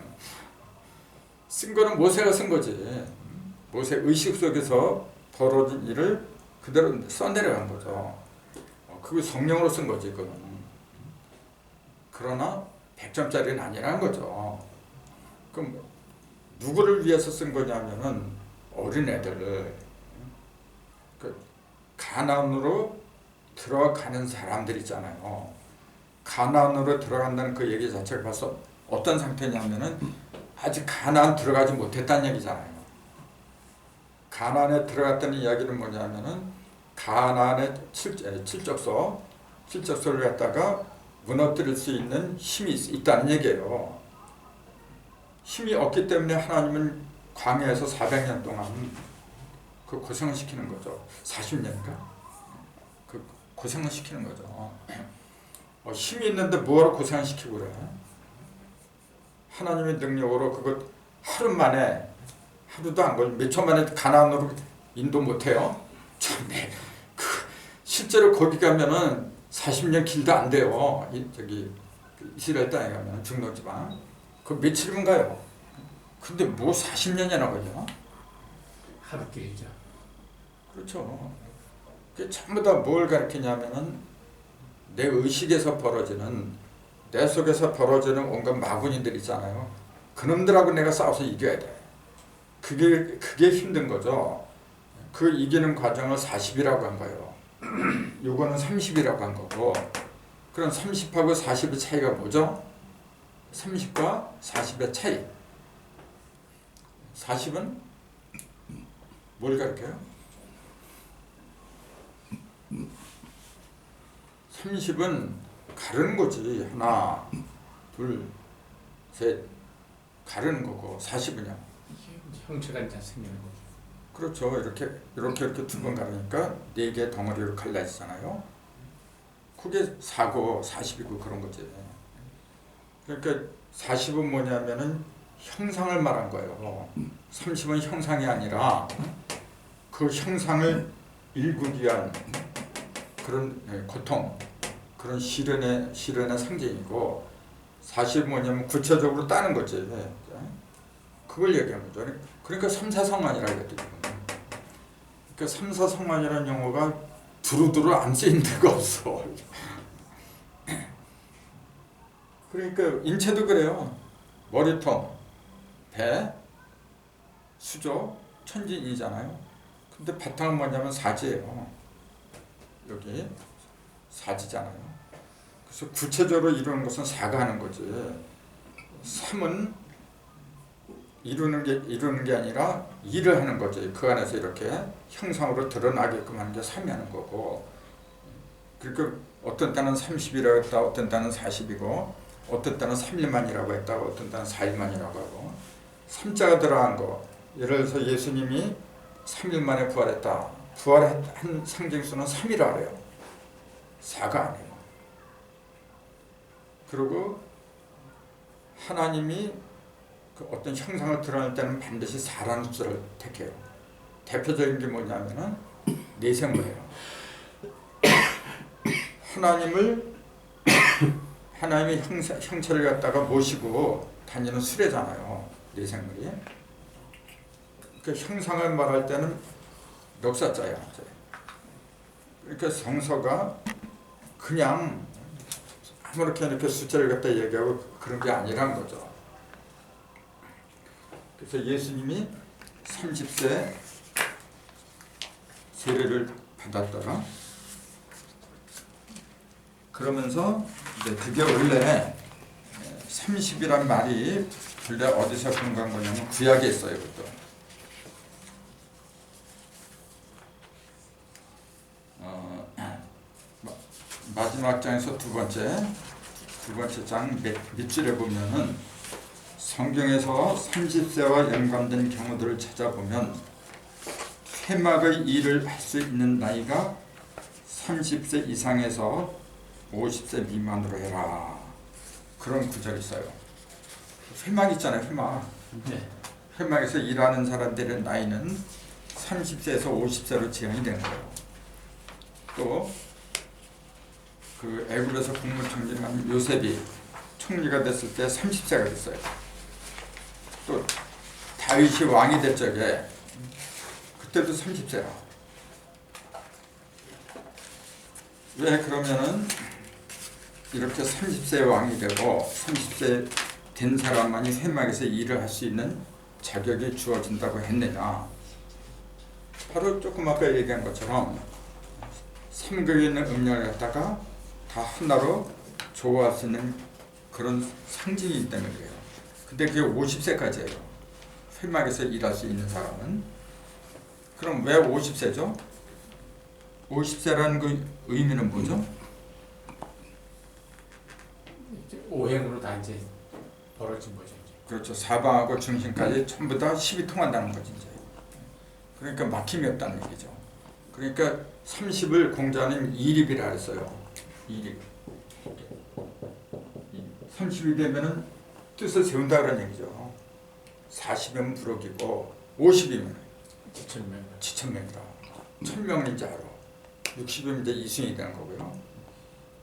쓴 거는 모세가 쓴 거지. 모세 의식 속에서 벌어진 일을 그대로 써내려간 거죠. 그게 성령으로 쓴 거지, 그거는. 그러나 100점짜리는 아니라는 거죠. 그럼 누구를 위해서 쓴 거냐면은 어린애들을 그 가나안으로 들어가는 사람들 있잖아요. 가나안으로 들어간다는 그 얘기 자체를 봐서 어떤 상태냐면은 아직 가나안 들어가지 못했다는 얘기잖아요. 가나안에 들어갔다는 이야기는 뭐냐면은 가나안의 칠적서를 갖다가 무너뜨릴 수 있는 힘이 있다는 얘기예요. 힘이 없기 때문에 하나님은 광야에서 400년 동안 그 고생을 시키는 거죠. 40년인가? 그 고생을 시키는 거죠. 힘이 있는데 뭐하러 고생을 시키고 그래? 하나님의 능력으로 그것 하루 만에 하루도 안 걸려 몇 초 만에 가나안으로 인도 못해요. 참네. 실제로 거기 가면은 40년 길도 안 돼요. 저기 이스라엘 땅에 가면 중동지방 그 며칠이면 가요. 근데 뭐 40년이나 걸려? 하루길이죠. 그렇죠. 그게 전부 다 뭘 가르치냐면은 내 의식에서 벌어지는 내 속에서 벌어지는 온갖 마구니들 있잖아요. 그놈들하고 내가 싸워서 이겨야 돼. 그게 힘든 거죠. 그 이기는 과정을 40이라고 한 거예요. 요거는 30이라고 한 거고. 그럼 30하고 40의 차이가 뭐죠? 30과 40의 차이. 40은 뭘 가르쳐요? 30은 가르는 거지. 하나, 둘, 셋 가르는 거고 40은요? 형체가 이제 생기는 거죠. 그렇죠. 이렇게 두 번 가르니까 4개의 덩어리로 갈라지잖아요. 그게 4고 40이고 그런 거지. 그러니까 40은 뭐냐면은 형상을 말한 거예요. 30은 형상이 아니라 그 형상을 일구기 위한 그런 고통, 그런 시련의 상징이고 40은 뭐냐면 구체적으로 따는 거지. 그걸 얘기한 거죠. 그러니까 3사성만이라고 했거든요. 그러니까 3사성만이라는 용어가 두루두루 안 쓰인 데가 없어. 그러니까 인체도 그래요. 머리통, 배, 수조, 천진이잖아요. 근데 바탕은 뭐냐면 사지예요. 여기 사지잖아요. 그래서 구체적으로 이루는 것은 사가 하는 거지. 3은 이루는 게 아니라 일을 하는 거지. 그 안에서 이렇게 형상으로 드러나게끔 하는 게 3이 하는 거고. 그러니까 어떤 때는 30이라고 했다, 어떤 때는 40이고, 어떤 때는 3일만이라고 했다, 어떤 때는 4일만이라고 하고. 3자가 들어간 거. 예를 들어서 예수님이 3일 만에 부활했다. 부활한 상징수는 3이라 그래요. 4가 아니에요. 그리고 하나님이 그 어떤 형상을 드러낼 때는 반드시 사람 숫자를 택해요. 대표적인 게 뭐냐면은 내생모예요. 하나님의 형체를 갖다가 모시고 다니는 수레잖아요. 내생물이. 그 형상을 말할 때는 넉사자야. 그러니까 성서가 그냥 아무렇게 이렇게 숫자를 갖다 얘기하고 그런 게 아니란 거죠. 그래서 예수님이 30세 세례를 받았다가 그러면서 이제 그게 원래 30이란 말이 원래 어디서 근거한 거냐면 구약에 있어요. 그것도. 마지막 장에서 두 번째 장 밑줄에 보면은 성경에서 30세와 연관된 경우들을 찾아보면 회막의 일을 할 수 있는 나이가 30세 이상에서 50세 미만으로 해라. 그런 구절이 있어요. 회막 있잖아요. 회막. 네. 회막에서 일하는 사람들의 나이는 30세에서 50세로 제한이 된 거예요. 또 그 애굽에서 국무총리한 요셉이 총리가 됐을 때 30세가 됐어요. 또 다윗이 왕이 될 적에 그때도 30세라. 왜 그러면은 이렇게 30세 왕이 되고 30세 된 사람만이 회막에서 일을 할 수 있는 자격이 주어진다고 했느냐? 바로 조금 아까 얘기한 것처럼 삼국에 있는 음력을 갖다가 다 하나로 조화할 수 있는 그런 상징이기 때문에 그래요. 근데 그게 50세까지예요. 회막에서 일할 수 있는 사람은. 그럼 왜 50세죠? 50세라는 그 의미는 뭐죠? 오행으로 다 이제 벌어진 거죠. 이제. 그렇죠. 사방하고 중심까지 전부 다 10이 통한다는 거지 이제. 그러니까 막힘이 없다는 얘기죠. 그러니까 30을 공자는 이립이라 했어요. 이립. 30이 되면은 뜻을 세운다 그런 얘기죠. 40이면 부록이고 50이면 지천명이다. 1000명은 이제 알아. 60이면 이제 이순이 되는 거고요.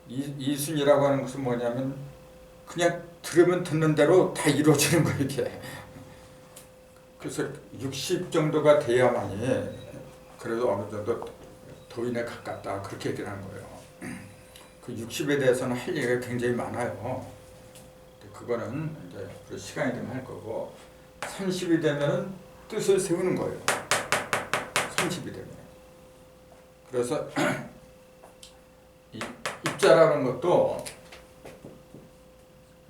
이순이라고 하는 것은 뭐냐면 그냥 들으면 듣는 대로 다 이루어지는 거예요 이게. 그래서 60 정도가 돼야만이 그래도 어느 정도 도인에 가깝다 그렇게 얘기를 하는 거예요. 그 60에 대해서는 할 얘기가 굉장히 많아요. 그거는 이제 시간이 되면 할 거고 30이 되면 뜻을 세우는 거예요. 30이 되면. 그래서 이 입자라는 것도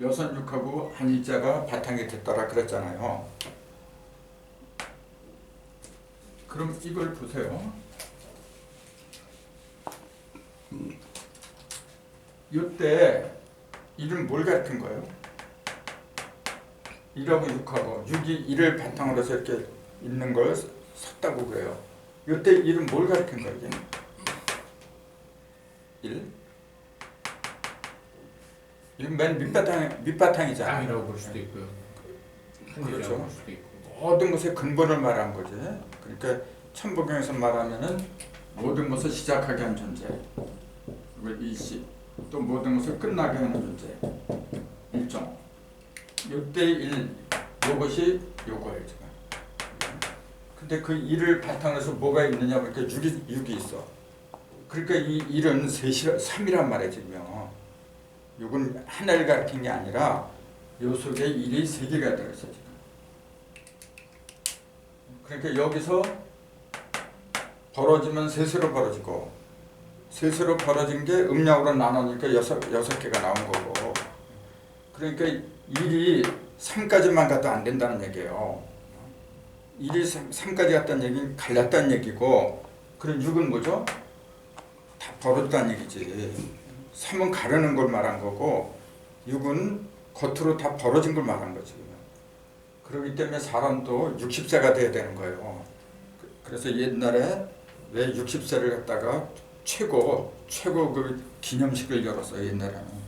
여선육하고 한일자가 바탕이 됐더라 그랬잖아요. 그럼 이걸 보세요. 이때 일은 뭘 가르친 거예요? 1하고 6하고 6이 1을 바탕으로 해서 이렇게 있는 걸 샀다고 그래요. 이때 일은 뭘 가르친 거예요? 1? 이건 맨 밑바탕이잖아요. 땅이라고 볼 수도 있고요. 그렇죠. 볼 수도 있고. 모든 것의 근본을 말한 거지. 그러니까 천부경에서 말하면은 모든 것을 시작하게 한 존재. 일시. 또 모든 것을 끝나게 하는 존재. 일정. 6대1 이것이 요거예요 지금. 근데 그 1을 바탕으로 해서 뭐가 있느냐 보니까 6이 있어. 그러니까 이 1은 3이란 말이에요 지금요. 6은 하나를 가리킨 게 아니라 요 속에 1이 3개가 들어있어요 지금. 그러니까 여기서 벌어지면 셋으로 벌어지고 셋으로 벌어진 게 음량으로 나누니까 여섯 개가 나온 거고. 그러니까 1이 3까지만 가도 안 된다는 얘기예요. 1이 3까지 갔다는 얘기는 갈랐다는 얘기고, 그럼 6은 뭐죠? 다 벌어졌다는 얘기지. 3은 가르는 걸 말한 거고 6은 겉으로 다 벌어진 걸 말한 거지. 그렇기 때문에 사람도 60세가 돼야 되는 거예요. 그래서 옛날에 왜 60세를 갖다가 최고 그 기념식을 열었어요. 옛날에는.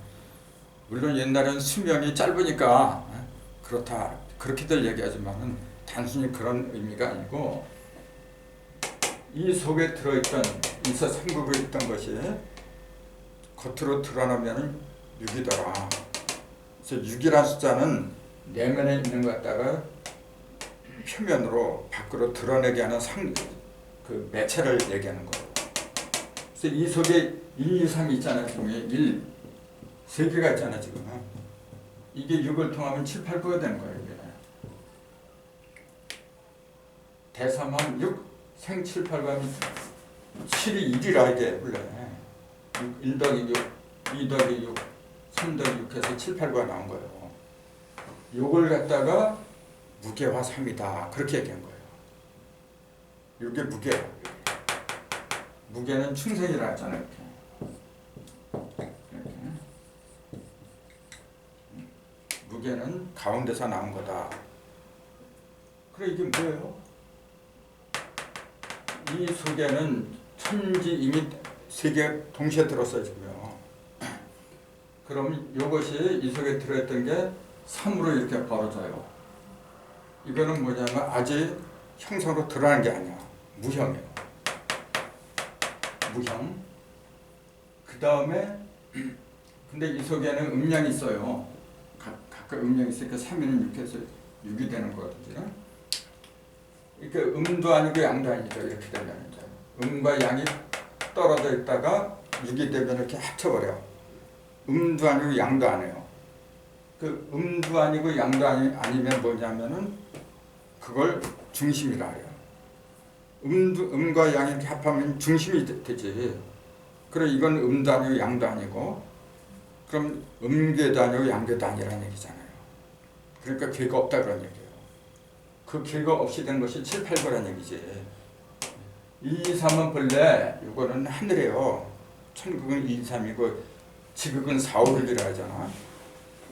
물론 옛날에는 수명이 짧으니까 그렇다 그렇게들 얘기하지만은 단순히 그런 의미가 아니고 이 속에 들어있던 이서 삼국에 있던 것이 겉으로 드러나면은 6이더라. 그래서 6이라는 숫자는 내면에 있는 것 갖다가 표면으로 밖으로 드러내게 하는 그 매체를 얘기하는 거예요. 그래서 이 속에 1, 2, 3이 있잖아요. 종에 1, 3개가 있잖아요. 지금. 이게 6을 통하면 7, 8, 9가 되는 거예요. 이게. 대삼함 6, 생 7, 8, 9하면 7이 1이라 이게 원래 1 더하기 6, 2 더하기 6, 3 더하기 6 해서 7, 8, 9가 나온 거예요. 요걸 갖다가 무게화 3이다. 그렇게 얘기한 거예요. 이게 무게예요. 무게는 충생이라 했잖아요. 이렇게. 무게는 가운데서 나온 거다. 그래 이게 뭐예요? 이 속에는 천지 이미 세 개 동시에 들었어요 지금요. 그럼 이것이 이 속에 들어있던 게 3으로 이렇게 벌어져요. 이거는 뭐냐면 아직 형상으로 드러난 게 아니야. 무형이에요. 무형. 그 다음에 근데 이 속에는 음량이 있어요. 각각 음량이 있으니까 3위는 6에서 6이 되는 거거든요. 이렇게 음도 아니고 양도 아니죠. 이렇게 되면 이제 음과 양이 떨어져 있다가 6이 되면 이렇게 합쳐버려. 음도 아니고 양도 아니에요. 그 음도 아니고 양도 아니면 뭐냐면은 그걸 중심이라 해요. 음과 양이 이렇게 합하면 중심이 되지. 그래 이건 음도 아니고 양도 아니고 그럼 음계도 아니고 양계도 아니라는 얘기잖아요. 그러니까 괴가 없다 그런 얘기예요. 그 괴가 없이 된 것이 7, 8, 9라는 얘기지. 1, 2, 3은 본래 이거는 하늘이에요. 천국은 2, 3이고 지극은 4, 5를 하잖아.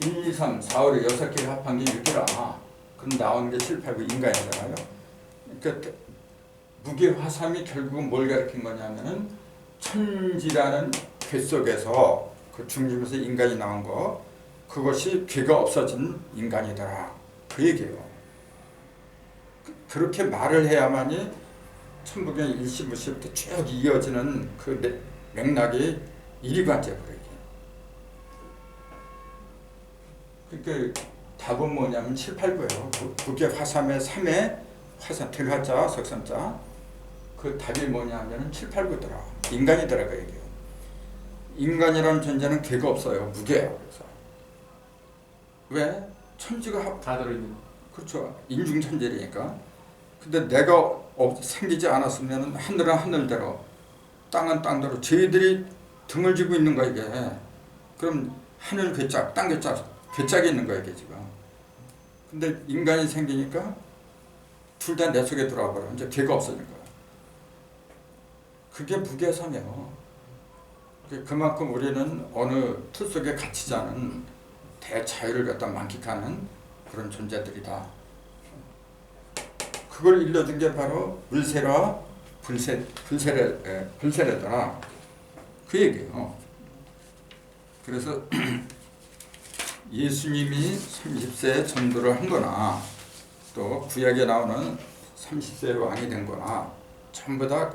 1, 2, 3, 4, 5를 6개를 합한 게 6이라. 그럼 나오는 게 7, 8, 9 인간이잖아요. 그러니까 무게 화삼이 결국은 뭘 가리킨 거냐면은 천지라는 괴 속에서 그 중심에서 인간이 나온 거 그것이 괴가 없어진 인간이더라. 그 얘기예요. 그렇게 말을 해야만이 천부경 일시부시부터 쭉 이어지는 그 맥락이 일관되고 그러니까 답은 뭐냐면 7, 8, 9예요. 무게 화삼의 3에 화삼, 들화자, 석삼자 그 답이 뭐냐면 7, 8, 9더라. 인간이더라 그 얘기예요. 인간이라는 존재는 괴가 없어요. 무게예요. 그래서 왜? 천지가 다 들어있는. 그렇죠. 인중천재니까. 근데 내가 생기지 않았으면 하늘은 하늘대로 땅은 땅대로 저희들이 등을 지고 있는 거야 이게. 그럼 하늘 괴짝, 땅 괴짝이 있는 거야 이게 지금. 근데 인간이 생기니까 둘 다 내 속에 들어와 버려. 이제 괴가 없어진 거야. 그게 무게삼이에요. 그만큼 우리는 어느 틀 속에 갇히지 않은 대자유를 갖다 만끽하는 그런 존재들이다. 그걸 일러준 게 바로 불세라 불세례더라. 그 얘기예요. 그래서 예수님이 30세에 전도를 한 거나 또 구약에 나오는 30세의 왕이 된 거나 전부 다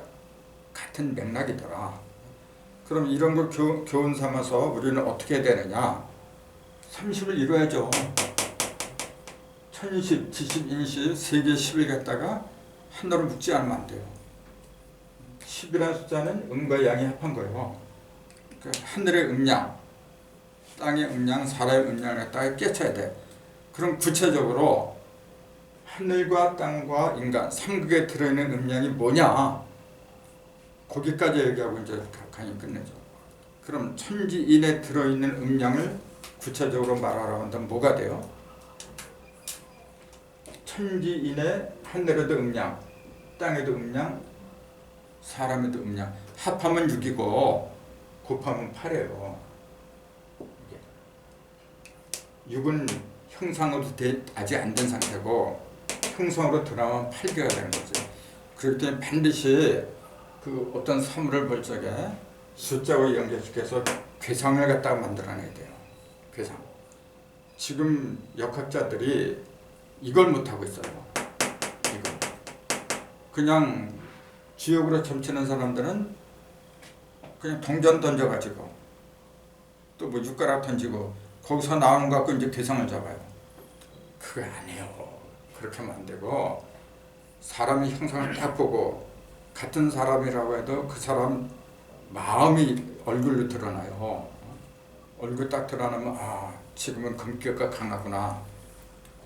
같은 맥락이더라. 그럼 이런 걸 교훈 삼아서 우리는 어떻게 해야 되느냐? 30을 이뤄야죠. 천십, 지십, 인십, 세계 10을 갖다가 하나로 묶지 않으면 안 돼요. 10이라는 숫자는 음과 양이 합한 거예요. 그러니까 하늘의 음량, 땅의 음량, 사람의 음량을 갖다가 깨쳐야 돼. 그럼 구체적으로 하늘과 땅과 인간, 삼극에 들어있는 음량이 뭐냐? 거기까지 얘기하고 이제 강의 끝내죠. 그럼 천지인에 들어있는 음량을 구체적으로 말하라고 한다면 뭐가 돼요? 천지인에 하늘에도 음량, 땅에도 음량, 사람에도 음량. 합하면 6이고 곱하면 8이에요. 6은 형상으로 아직 안 된 상태고 형상으로 들어가면 8개가 되는 거죠. 그럴 때 반드시 그 어떤 사물을 볼 적에 숫자와 연결시켜서 괴상을 갖다가 만들어내야 돼요. 괴상. 지금 역학자들이 이걸 못하고 있어요. 이거. 그냥 지옥으로 점치는 사람들은 그냥 동전 던져가지고 또 뭐 육가락 던지고 거기서 나오는 거 갖고 이제 대상을 잡아요. 그거 아니에요. 그렇게 하면 안 되고 사람의 형상을 딱 보고 같은 사람이라고 해도 그 사람 마음이 얼굴로 드러나요. 얼굴 딱 드러나면 아 지금은 금격과 강하구나.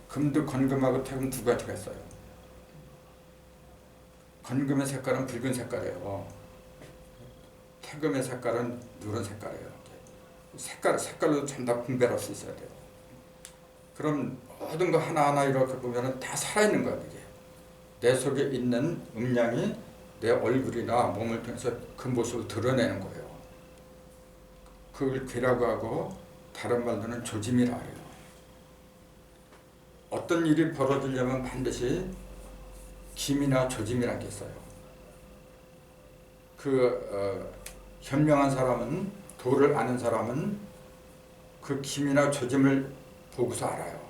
금도 건금하고 태금 두 가지가 있어요. 건금의 색깔은 붉은 색깔이에요. 태금의 색깔은 누런 색깔이에요. 색깔로 전부 다 분별할 수 있어야 돼요. 그럼 모든 거 하나하나 이렇게 보면은 다 살아있는 거야, 그게. 내 속에 있는 음량이 내 얼굴이나 몸을 통해서 그 모습을 드러내는 거예요. 그걸 귀라고 하고 다른 말로는 조짐이라 해요. 어떤 일이 벌어지려면 반드시 김이나 조짐이라는 게 있어요. 현명한 사람은 도를 아는 사람은 그 김이나 조짐을 보고서 알아요.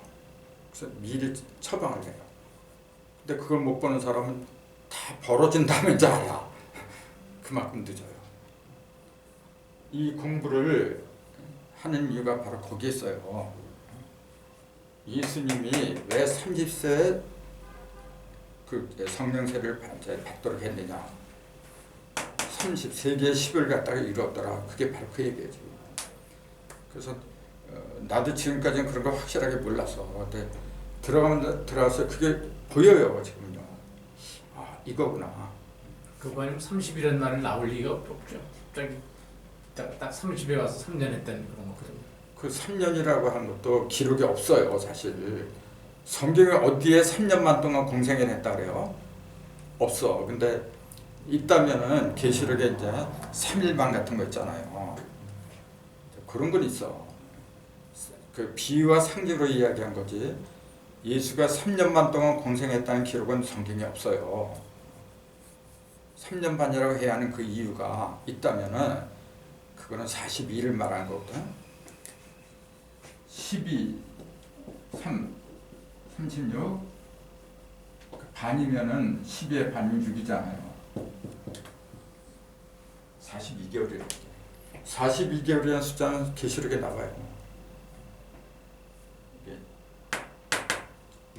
그래서 미리 처방을 해요. 근데 그걸 못 보는 사람은 다 벌어진 다음에 이제 알아. 그만큼 늦어요. 이 공부를 하는 이유가 바로 거기에 있어요. 예수님이 왜 30세에 그 성령세를 받도록 했느냐. 33개의 10을 갖다가 이루었더라. 그게 바로 그 얘기죠. 그래서 나도 지금까지는 그런 거 확실하게 몰랐어. 근데 들어가서 그게 보여요 지금요. 아 이거구나. 그거 아니면 30이라는 날을 나올 리가 없죠. 갑자기 딱 30에 와서 3년 했다는 그런 거거든요. 그 3년이라고 하는 것도 기록이 없어요 사실. 성경에 어디에 3년만 동안 공생을 했다 그래요? 없어. 근데 있다면은 계시록에 이제 3일방 같은 거 있잖아요. 그런 건 있어. 그 비유와 상징으로 이야기한 거지. 예수가 3년만 동안 공생했다는 기록은 성경에 없어요. 3년 반이라고 해야 하는 그 이유가 있다면은 그거는 42를 말하는 거거든. 12, 3, 36 반이면은 12의 반이 6이잖아요. 42개월이에요. 42개월이라는 숫자는 계시록에 나와요. 이게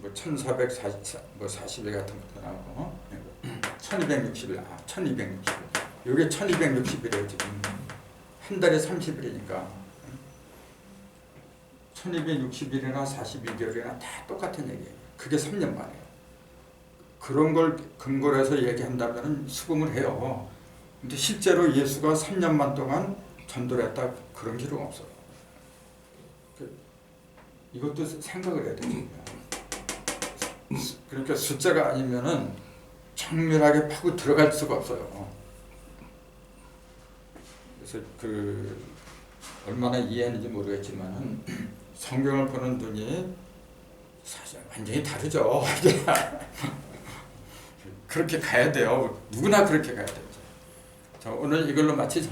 뭐 1440, 뭐 40일 같은 것도 나오고 1260일, 1260일. 이게 1260일이에요 지금. 한 달에 30일이니까 1260일이나 42개월이나 다 똑같은 얘기예요. 그게 3년 만이에요. 그런 걸 근거로 해서 얘기한다면 수긍을 해요. 근데 실제로 예수가 3년만 동안 전도를 했다 그런 기록 없어요. 이것도 생각을 해야 됩니다. 그러니까 숫자가 아니면은 정밀하게 파고 들어갈 수가 없어요. 그래서 얼마나 이해했는지 모르겠지만은 성경을 보는 눈이 사실 완전히 다르죠. 그렇게 가야 돼요. 누구나 그렇게 가야 되죠. 자, 오늘 이걸로 마치자.